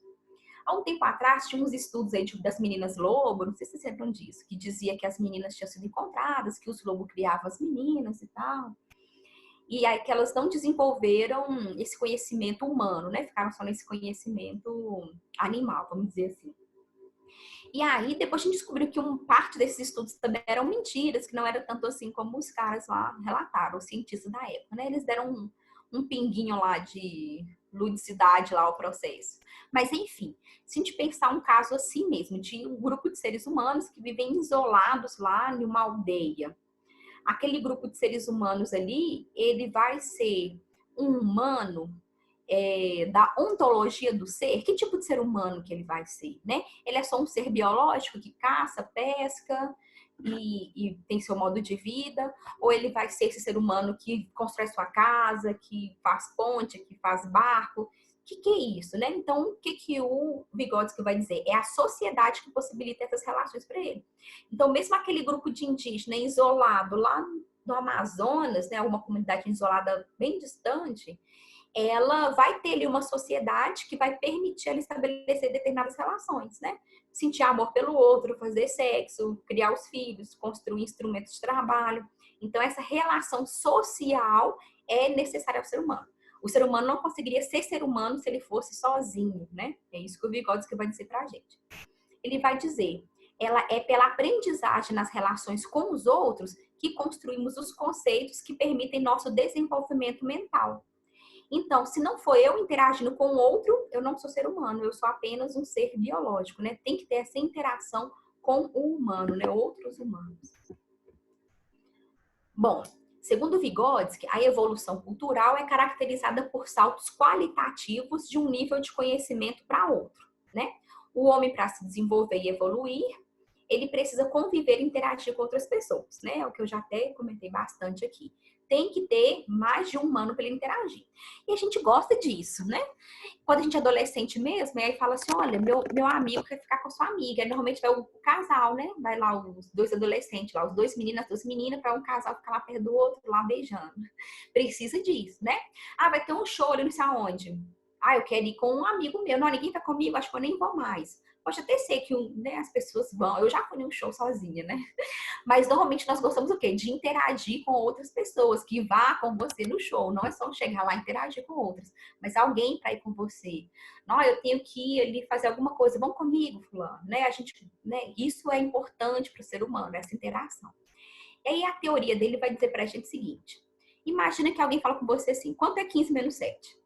Há um tempo atrás, tinha uns estudos aí das meninas lobo, não sei se vocês lembram disso, que dizia que as meninas tinham sido encontradas, que os lobos criavam as meninas e tal. E aí que elas não desenvolveram esse conhecimento humano, né? Ficaram só nesse conhecimento animal, vamos dizer assim. E aí, depois a gente descobriu que parte desses estudos também eram mentiras, que não era tanto assim como os caras lá relataram, os cientistas da época, né? Eles deram um pinguinho lá de ludicidade lá ao processo. Mas, enfim, se a gente pensar um caso assim mesmo, de um grupo de seres humanos que vivem isolados lá em uma aldeia. Aquele grupo de seres humanos ali, ele vai ser um humano da ontologia do ser. Que tipo de ser humano que ele vai ser, né? Ele é só um ser biológico que caça, pesca e tem seu modo de vida? Ou ele vai ser esse ser humano que constrói sua casa, que faz ponte, que faz barco? O que é isso, né? Então, o que o Vygotsky vai dizer? É a sociedade que possibilita essas relações para ele. Então, mesmo aquele grupo de indígena isolado lá no Amazonas, né, uma comunidade isolada bem distante, ela vai ter ali uma sociedade que vai permitir ela estabelecer determinadas relações, né? Sentir amor pelo outro, fazer sexo, criar os filhos, construir instrumentos de trabalho. Então, essa relação social é necessária ao ser humano. O ser humano não conseguiria ser humano se ele fosse sozinho, né? É isso que o Vygotsky vai dizer pra gente. Ele vai dizer, ela é pela aprendizagem nas relações com os outros que construímos os conceitos que permitem nosso desenvolvimento mental. Então, se não for eu interagindo com o outro, eu não sou ser humano, eu sou apenas um ser biológico, né? Tem que ter essa interação com o humano, né? Outros humanos. Bom, segundo Vygotsky, a evolução cultural é caracterizada por saltos qualitativos de um nível de conhecimento para outro, né? O homem, para se desenvolver e evoluir, ele precisa conviver e interagir com outras pessoas, né? É o que eu já até comentei bastante aqui. Tem que ter mais de um humano para ele interagir. E a gente gosta disso, né? Quando a gente é adolescente mesmo, aí fala assim, olha, meu amigo quer ficar com a sua amiga. Aí, normalmente vai o casal, né? Vai lá os dois adolescentes, lá, os dois meninos, as duas meninas, para um casal ficar lá perto do outro, lá beijando. Precisa disso, né? Ah, vai ter um show ali não sei aonde. Ah, eu quero ir com um amigo meu. Não, ninguém tá comigo, acho que eu nem vou mais. Pode até ser que né, as pessoas vão. Eu já fui em um show sozinha, né? Mas normalmente nós gostamos o quê? De interagir com outras pessoas, que vá com você no show. Não é só chegar lá e interagir com outras, mas alguém para ir com você. Não, eu tenho que ir ali fazer alguma coisa. Vão comigo, fulano, né? A gente, né? Isso é importante para o ser humano, essa interação. E aí a teoria dele vai dizer para a gente o seguinte: imagina que alguém fala com você assim, quanto é 15 menos 7?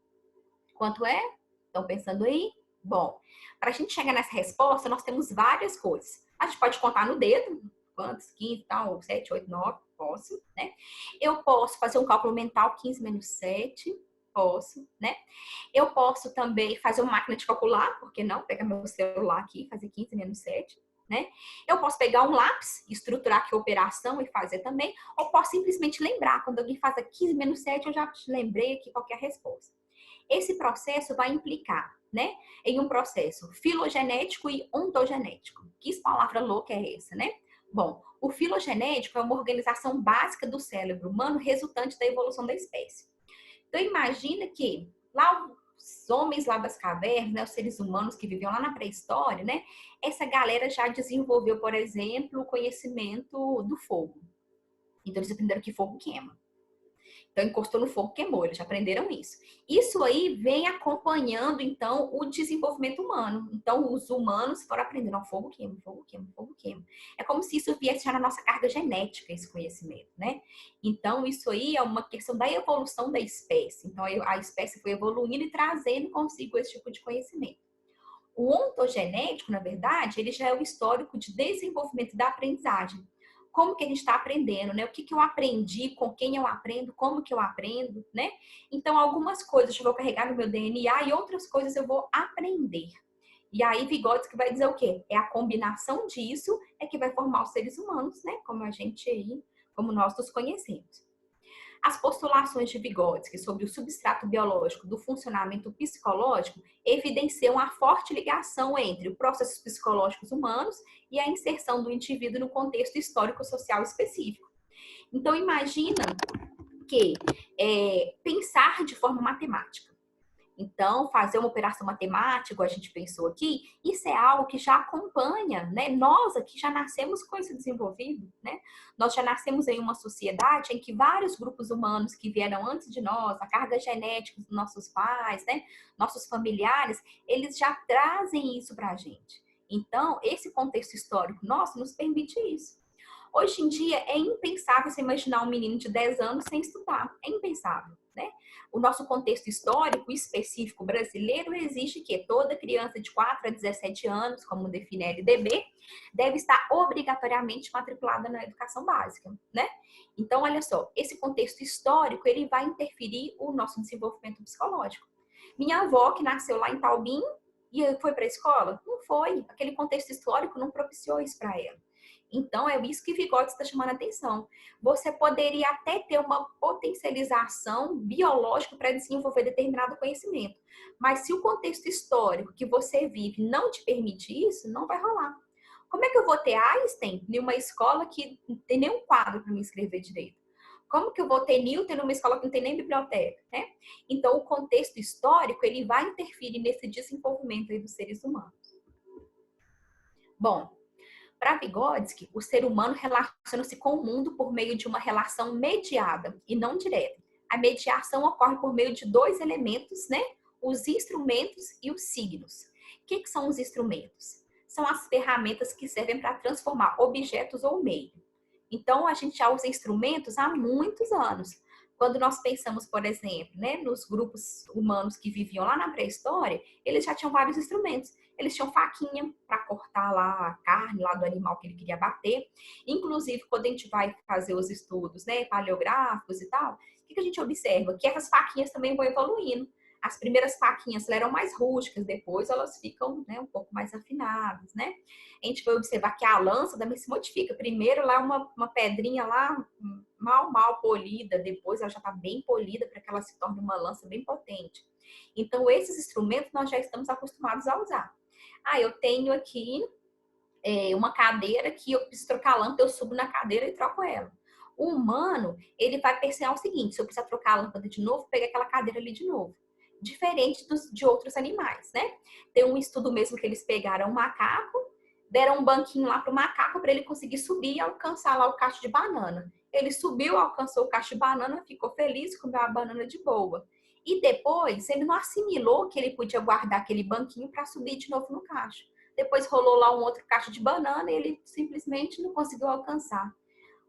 Quanto é? Estão pensando aí? Bom, para a gente chegar nessa resposta, nós temos várias coisas. A gente pode contar no dedo, quantos? 15, tal, 7, 8, 9, posso, né? Eu posso fazer um cálculo mental, 15 menos 7, posso, né? Eu posso também fazer uma máquina de calcular, por que não? Pegar meu celular aqui e fazer 15 menos 7, né? Eu posso pegar um lápis, estruturar aqui a operação e fazer também, ou posso simplesmente lembrar, quando alguém faz 15 menos 7, eu já lembrei aqui qual é a resposta. Esse processo vai implicar, né, em um processo filogenético e ontogenético. Que palavra louca é essa, né? Bom, o filogenético é uma organização básica do cérebro humano resultante da evolução da espécie. Então, imagina que lá os homens lá das cavernas, né, os seres humanos que viviam lá na pré-história, né, essa galera já desenvolveu, por exemplo, o conhecimento do fogo. Então, eles aprenderam que fogo queima. Então, encostou no fogo, queimou. Eles já aprenderam isso. Isso aí vem acompanhando, então, o desenvolvimento humano. Então, os humanos foram aprendendo, ó, fogo queima, fogo queima, fogo queima. É como se isso viesse já na nossa carga genética, esse conhecimento, né? Então, isso aí é uma questão da evolução da espécie. Então, a espécie foi evoluindo e trazendo consigo esse tipo de conhecimento. O ontogenético, na verdade, ele já é o histórico de desenvolvimento da aprendizagem. Como que a gente está aprendendo, né? O que eu aprendi, com quem eu aprendo, como que eu aprendo, né? Então, algumas coisas eu vou carregar no meu DNA e outras coisas eu vou aprender. E aí, Vygotsky vai dizer o quê? É a combinação disso é que vai formar os seres humanos, né? Como a gente aí, como nós nos conhecemos. As postulações de Vygotsky sobre o substrato biológico do funcionamento psicológico evidenciam a forte ligação entre os processos psicológicos humanos e a inserção do indivíduo no contexto histórico-social específico. Então, imagina que pensar de forma matemática. Então, fazer uma operação matemática, igual a gente pensou aqui, isso é algo que já acompanha, né? Nós aqui já nascemos com isso desenvolvido, né? Nós já nascemos em uma sociedade em que vários grupos humanos que vieram antes de nós, a carga genética dos nossos pais, né? Nossos familiares, eles já trazem isso para a gente. Então, esse contexto histórico nosso nos permite isso. Hoje em dia, é impensável você imaginar um menino de 10 anos sem estudar. É impensável, né? O nosso contexto histórico específico brasileiro exige que toda criança de 4 a 17 anos, como define a LDB, deve estar obrigatoriamente matriculada na educação básica, né? Então, olha só, esse contexto histórico, ele vai interferir o nosso desenvolvimento psicológico. Minha avó, que nasceu lá em Taubim, e foi para a escola? Não foi. Aquele contexto histórico não propiciou isso para ela. Então, é isso que Vygotsky está chamando a atenção. Você poderia até ter uma potencialização biológica para desenvolver determinado conhecimento. Mas se o contexto histórico que você vive não te permite isso, não vai rolar. Como é que eu vou ter Einstein em uma escola que não tem nenhum quadro para me escrever direito? Como que eu vou ter Newton numa escola que não tem nem biblioteca, né? Então, o contexto histórico, ele vai interferir nesse desenvolvimento aí dos seres humanos. Bom, para Vygotsky, o ser humano relaciona-se com o mundo por meio de uma relação mediada e não direta. A mediação ocorre por meio de dois elementos, né? Os instrumentos e os signos. O que são os instrumentos? São as ferramentas que servem para transformar objetos ou meio. Então, a gente já usa instrumentos há muitos anos. Quando nós pensamos, por exemplo, né, nos grupos humanos que viviam lá na pré-história, eles já tinham vários instrumentos. Eles tinham faquinha para cortar lá a carne lá do animal que ele queria bater. Inclusive, quando a gente vai fazer os estudos, né, paleográficos e tal, o que a gente observa? Que essas faquinhas também vão evoluindo. As primeiras faquinhas eram mais rústicas, depois elas ficam, né, um pouco mais afinadas, né? A gente vai observar que a lança também se modifica. Primeiro lá uma pedrinha lá mal polida, depois ela já está bem polida para que ela se torne uma lança bem potente. Então, esses instrumentos nós já estamos acostumados a usar. Eu tenho aqui uma cadeira que eu preciso trocar a lâmpada, eu subo na cadeira e troco ela. O humano, ele vai perceber o seguinte, se eu precisar trocar a lâmpada de novo, pega aquela cadeira ali de novo. Diferente de outros animais, né? Tem um estudo mesmo que eles pegaram um macaco, deram um banquinho lá para o macaco para ele conseguir subir e alcançar lá o cacho de banana. Ele subiu, alcançou o cacho de banana, ficou feliz, comeu a banana de boa. E depois, ele não assimilou que ele podia guardar aquele banquinho para subir de novo no cacho. Depois rolou lá um outro cacho de banana e ele simplesmente não conseguiu alcançar.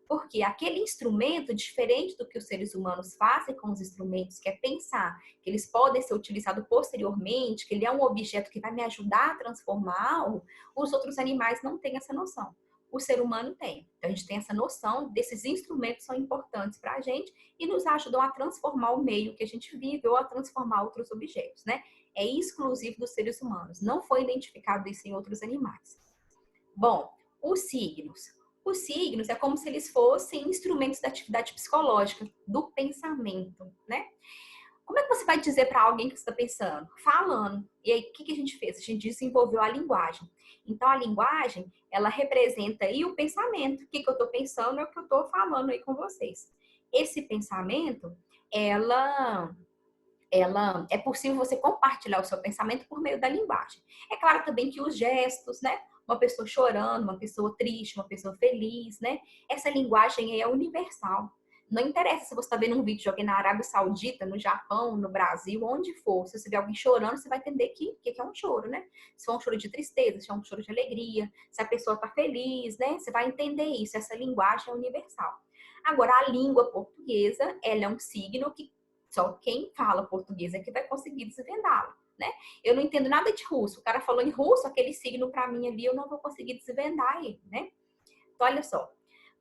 Porque aquele instrumento, diferente do que os seres humanos fazem com os instrumentos, que é pensar que eles podem ser utilizados posteriormente, que ele é um objeto que vai me ajudar a transformar algo, os outros animais não têm essa noção. O ser humano tem. Então, a gente tem essa noção desses instrumentos são importantes para a gente e nos ajudam a transformar o meio que a gente vive ou a transformar outros objetos, né? É exclusivo dos seres humanos. Não foi identificado isso em outros animais. Bom, os signos. Os signos é como se eles fossem instrumentos da atividade psicológica, do pensamento, né? Como é que você vai dizer para alguém que você está pensando? Falando. E aí, o que a gente fez? A gente desenvolveu a linguagem. Então, a linguagem, ela representa aí o pensamento. O que eu estou pensando é o que eu estou falando aí com vocês. Esse pensamento, ela é possível você compartilhar o seu pensamento por meio da linguagem. É claro também que os gestos, né? Uma pessoa chorando, uma pessoa triste, uma pessoa feliz, né? Essa linguagem é universal. Não interessa se você está vendo um vídeo de alguém na Arábia Saudita, no Japão, no Brasil, onde for. Se você vê alguém chorando, você vai entender que é um choro, né? Se é um choro de tristeza, se é um choro de alegria, se a pessoa está feliz, né? Você vai entender isso. Essa linguagem é universal. Agora, a língua portuguesa, ela é um signo que só quem fala português é que vai conseguir desvendá-lo, né? Eu não entendo nada de russo. O cara falou em russo, aquele signo para mim ali, eu não vou conseguir desvendar ele, né? Então, olha só.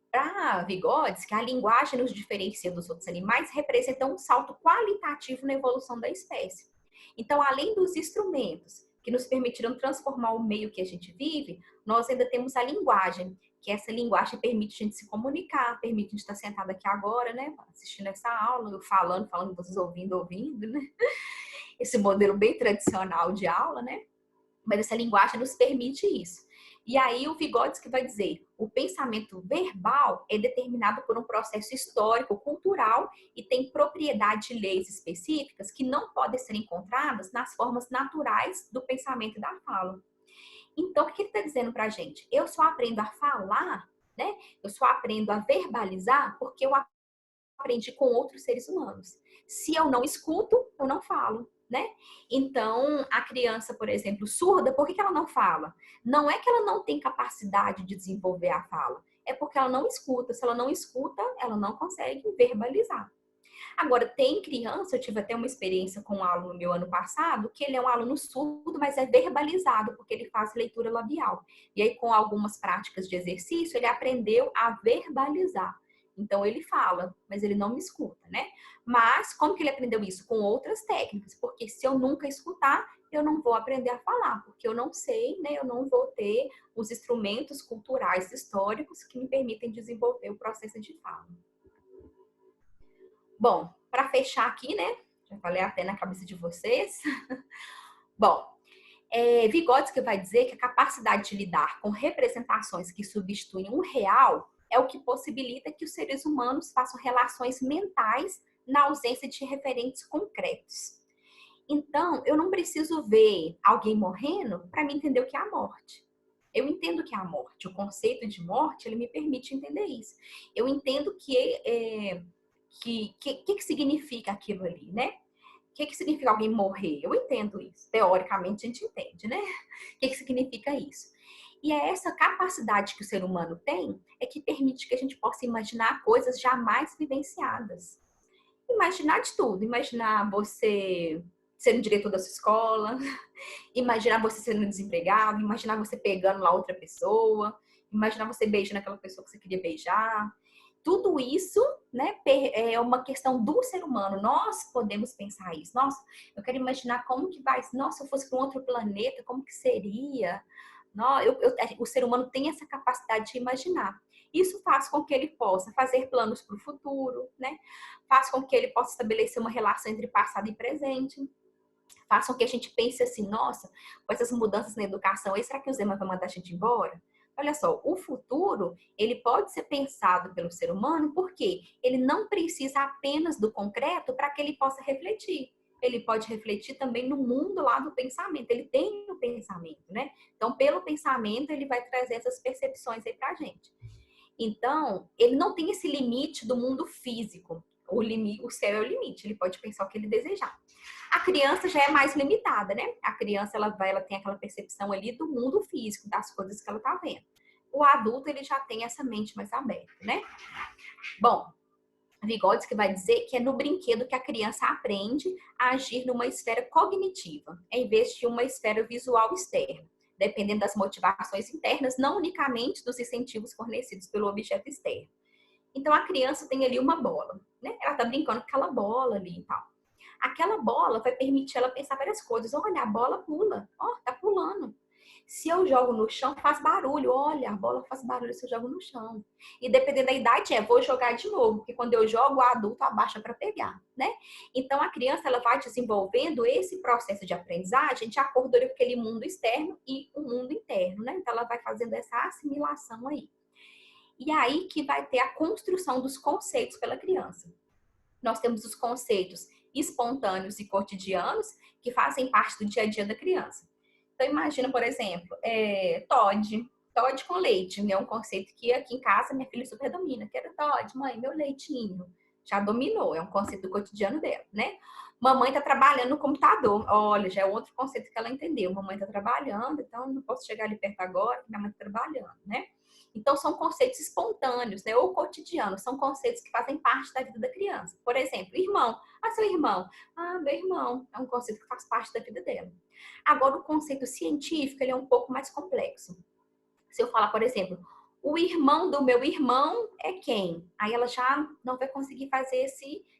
Para Vygotsky, a linguagem nos diferencia dos outros animais representa um salto qualitativo na evolução da espécie. Então, além dos instrumentos que nos permitiram transformar o meio que a gente vive, nós ainda temos a linguagem, que essa linguagem permite a gente se comunicar, permite a gente estar sentado aqui agora, né, assistindo essa aula, eu falando, vocês ouvindo, né? Esse modelo bem tradicional de aula, né? Mas essa linguagem nos permite isso. E aí o Vygotsky vai dizer, o pensamento verbal é determinado por um processo histórico, cultural e tem propriedade de leis específicas que não podem ser encontradas nas formas naturais do pensamento e da fala. Então, o que ele está dizendo para a gente? Eu só aprendo a falar, né? Eu só aprendo a verbalizar porque eu aprendi com outros seres humanos. Se eu não escuto, eu não falo, né? Então, a criança, por exemplo, surda, por que ela não fala? Não é que ela não tem capacidade de desenvolver a fala, é porque ela não escuta. Se ela não escuta, ela não consegue verbalizar. Agora, tem criança, eu tive até uma experiência com um aluno meu ano passado, que ele é um aluno surdo, mas é verbalizado, porque ele faz leitura labial. E aí, com algumas práticas de exercício, ele aprendeu a verbalizar. Então, ele fala, mas ele não me escuta, né? Mas, como que ele aprendeu isso? Com outras técnicas, porque se eu nunca escutar, eu não vou aprender a falar, porque eu não sei, né? Eu não vou ter os instrumentos culturais históricos que me permitem desenvolver o processo de fala. Bom, para fechar aqui, né? Já falei até na cabeça de vocês. Bom, Vygotsky vai dizer que a capacidade de lidar com representações que substituem um real é o que possibilita que os seres humanos façam relações mentais na ausência de referentes concretos. Então, eu não preciso ver alguém morrendo para me entender o que é a morte. Eu entendo o que é a morte. O conceito de morte, ele me permite entender isso. Eu entendo que significa aquilo ali, né? O que significa alguém morrer? Eu entendo isso. Teoricamente, a gente entende, né? O que significa isso? E é essa capacidade que o ser humano tem é que permite que a gente possa imaginar coisas jamais vivenciadas. Imaginar de tudo. Imaginar você sendo diretor da sua escola, imaginar você sendo desempregado, imaginar você pegando lá outra pessoa, imaginar você beijando aquela pessoa que você queria beijar. Tudo isso, né, é uma questão do ser humano. Nós podemos pensar isso. Nossa, eu quero imaginar como que vai. Nossa, se eu fosse para um outro planeta, como que seria? O ser humano tem essa capacidade de imaginar. Isso faz com que ele possa fazer planos para o futuro, né? Faz com que ele possa estabelecer uma relação entre passado e presente. Faz com que a gente pense assim, nossa, com essas mudanças na educação, será que o Zema vai mandar a gente embora? Olha só, o futuro, ele pode ser pensado pelo ser humano porque ele não precisa apenas do concreto para que ele possa refletir. Ele pode refletir também no mundo lá do pensamento. Ele tem o pensamento, né? Então, pelo pensamento, ele vai trazer essas percepções aí pra gente. Então, ele não tem esse limite do mundo físico. O céu é o limite, ele pode pensar o que ele desejar. A criança já é mais limitada, né? A criança, ela tem aquela percepção ali do mundo físico, das coisas que ela tá vendo. O adulto, ele já tem essa mente mais aberta, né? Bom, Vygotsky vai dizer que é no brinquedo que a criança aprende a agir numa esfera cognitiva, em vez de uma esfera visual externa, dependendo das motivações internas, não unicamente dos incentivos fornecidos pelo objeto externo. Então, a criança tem ali uma bola, né? Ela tá brincando com aquela bola ali e tal. Aquela bola vai permitir ela pensar várias coisas. Olha, a bola pula. Ó, tá pulando. Se eu jogo no chão, faz barulho. Olha, a bola faz barulho se eu jogo no chão. E dependendo da idade, vou jogar de novo. Porque quando eu jogo, o adulto abaixa para pegar, né? Então, a criança, ela vai desenvolvendo esse processo de aprendizagem de acordo com aquele mundo externo e o mundo interno, né? Então, ela vai fazendo essa assimilação aí. E aí que vai ter a construção dos conceitos pela criança. Nós temos os conceitos espontâneos e cotidianos que fazem parte do dia a dia da criança. Então, imagina, por exemplo, Toddy com leite, né? É um conceito que aqui em casa minha filha super domina. Quero Toddy, mãe, meu leitinho. Já dominou, é um conceito do cotidiano dela, né? Mamãe tá trabalhando no computador. Olha, já é outro conceito que ela entendeu. Mamãe tá trabalhando, então não posso chegar ali perto agora, que minha mãe tá trabalhando, né? Então, são conceitos espontâneos, né? Ou cotidianos, são conceitos que fazem parte da vida da criança. Por exemplo, irmão. Ah, seu irmão. Ah, meu irmão. É um conceito que faz parte da vida dela. Agora, o conceito científico, ele é um pouco mais complexo. Se eu falar, por exemplo, o irmão do meu irmão é quem? Aí ela já não vai conseguir fazer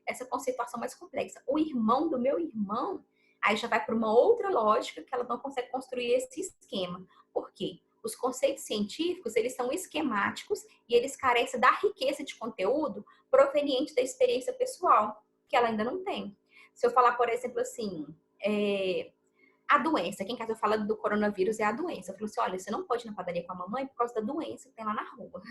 essa conceituação mais complexa. O irmão do meu irmão, aí já vai para uma outra lógica que ela não consegue construir esse esquema. Por quê? Os conceitos científicos, eles são esquemáticos e eles carecem da riqueza de conteúdo proveniente da experiência pessoal, que ela ainda não tem. Se eu falar, por exemplo, assim, a doença, aqui em casa eu falo do coronavírus, é a doença. Eu falo assim, olha, você não pode ir na padaria com a mamãe por causa da doença que tem lá na rua.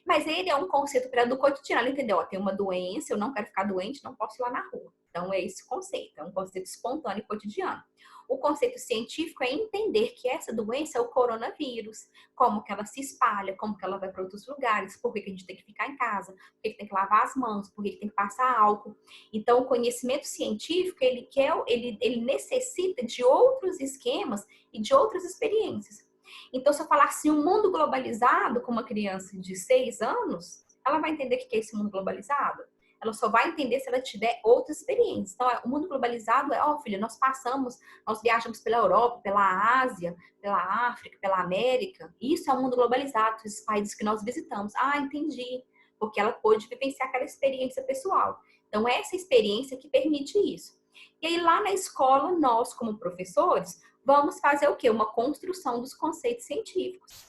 Mas ele é um conceito para do cotidiano, ela entendeu? Ó, tem uma doença, eu não quero ficar doente, não posso ir lá na rua. Então é esse conceito, é um conceito espontâneo e cotidiano. O conceito científico é entender que essa doença é o coronavírus, como que ela se espalha, como que ela vai para outros lugares, por que a gente tem que ficar em casa, por que tem que lavar as mãos, por que tem que passar álcool. Então, o conhecimento científico, ele necessita de outros esquemas e de outras experiências. Então, se eu falar assim, um mundo globalizado com uma criança de 6 anos, ela vai entender o que é esse mundo globalizado? Ela só vai entender se ela tiver outras experiências. Então, o mundo globalizado é, filha, nós viajamos pela Europa, pela Ásia, pela África, pela América. Isso é o mundo globalizado, esses países que nós visitamos. Ah, entendi. Porque ela pôde vivenciar aquela experiência pessoal. Então, essa experiência que permite isso. E aí, lá na escola, nós, como professores, vamos fazer o quê? Uma construção dos conceitos científicos.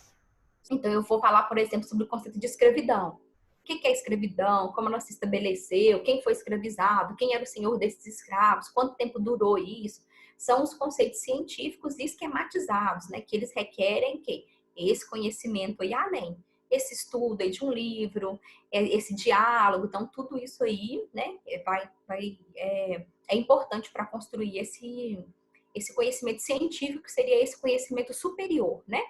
Então, eu vou falar, por exemplo, sobre o conceito de escravidão. O que é escravidão? Como ela se estabeleceu? Quem foi escravizado? Quem era o senhor desses escravos? Quanto tempo durou isso? São os conceitos científicos esquematizados, né? Que eles requerem que esse conhecimento aí além. Esse estudo aí de um livro, esse diálogo, então tudo isso aí, né? É importante para construir esse conhecimento científico, que seria esse conhecimento superior, né?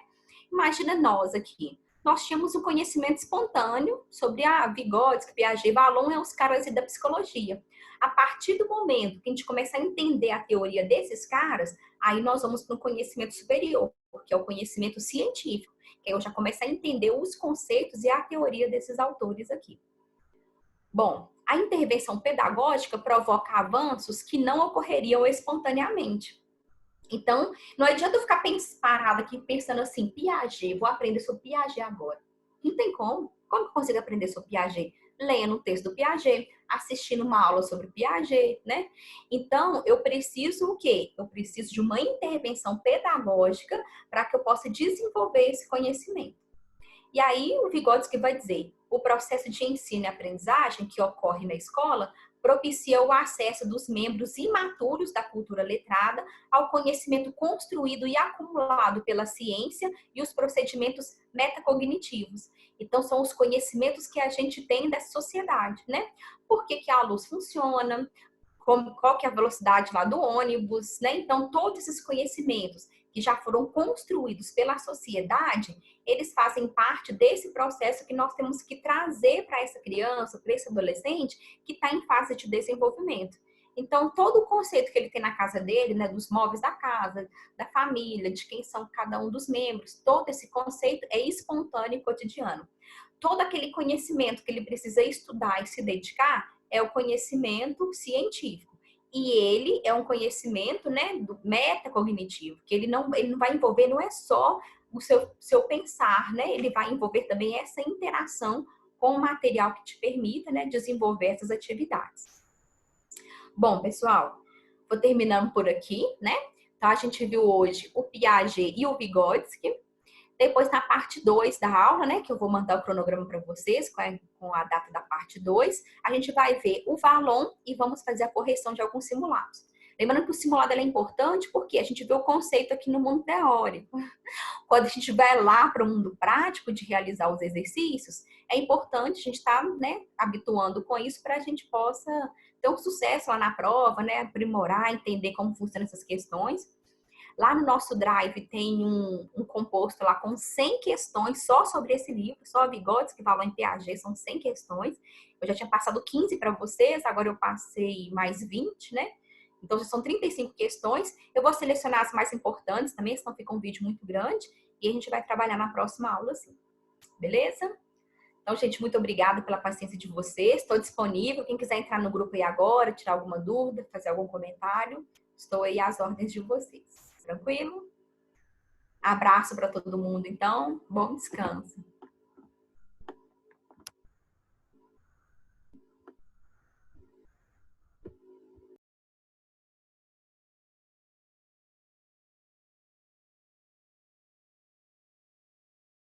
Imagina nós aqui. Nós tínhamos um conhecimento espontâneo sobre Vygotsky, Piaget, Vallon, é os caras da psicologia. A partir do momento que a gente começa a entender a teoria desses caras, aí nós vamos para um conhecimento superior, que é o conhecimento científico, que eu já começo a entender os conceitos e a teoria desses autores aqui. Bom, a intervenção pedagógica provoca avanços que não ocorreriam espontaneamente. Então, não adianta eu ficar parada aqui pensando assim, Piaget, vou aprender sobre Piaget agora. Não tem como. Como eu consigo aprender sobre Piaget? Lendo o texto do Piaget, assistindo uma aula sobre Piaget, né? Então, eu preciso o quê? Eu preciso de uma intervenção pedagógica para que eu possa desenvolver esse conhecimento. E aí, o Vygotsky vai dizer, o processo de ensino e aprendizagem que ocorre na escola propicia o acesso dos membros imaturos da cultura letrada ao conhecimento construído e acumulado pela ciência e os procedimentos metacognitivos. Então, são os conhecimentos que a gente tem dessa sociedade, né? Por que a luz funciona, qual que é a velocidade lá do ônibus, né? Então, todos esses conhecimentos que já foram construídos pela sociedade, eles fazem parte desse processo que nós temos que trazer para essa criança, para esse adolescente que está em fase de desenvolvimento. Então, todo o conceito que ele tem na casa dele, né, dos móveis da casa, da família, de quem são cada um dos membros, todo esse conceito é espontâneo e cotidiano. Todo aquele conhecimento que ele precisa estudar e se dedicar é o conhecimento científico. E ele é um conhecimento, né, do metacognitivo, que ele não vai envolver, não é só o seu pensar, né? Ele vai envolver também essa interação com o material que te permita, né, desenvolver essas atividades. Bom, pessoal, vou terminando por aqui, né? Então, a gente viu hoje o Piaget e o Vygotsky. Depois, na parte 2 da aula, né, que eu vou mandar o cronograma para vocês, com a data da parte 2, a gente vai ver o Vallon e vamos fazer a correção de alguns simulados. Lembrando que o simulado é importante porque a gente vê o conceito aqui no mundo teórico. Quando a gente vai lá para o mundo prático de realizar os exercícios, é importante a gente estar, né, habituando com isso para a gente possa ter um sucesso lá na prova, né, aprimorar, entender como funcionam essas questões. Lá no nosso Drive tem um composto lá com 100 questões só sobre esse livro, só Vygotsky, Valor em Piaget, são 100 questões. Eu já tinha passado 15 para vocês, agora eu passei mais 20, né? Então, já são 35 questões. Eu vou selecionar as mais importantes também, senão fica um vídeo muito grande. E a gente vai trabalhar na próxima aula, assim. Beleza? Então, gente, muito obrigada pela paciência de vocês. Estou disponível. Quem quiser entrar no grupo aí agora, tirar alguma dúvida, fazer algum comentário, estou aí às ordens de vocês. Tranquilo? Abraço para todo mundo, então. Bom descanso.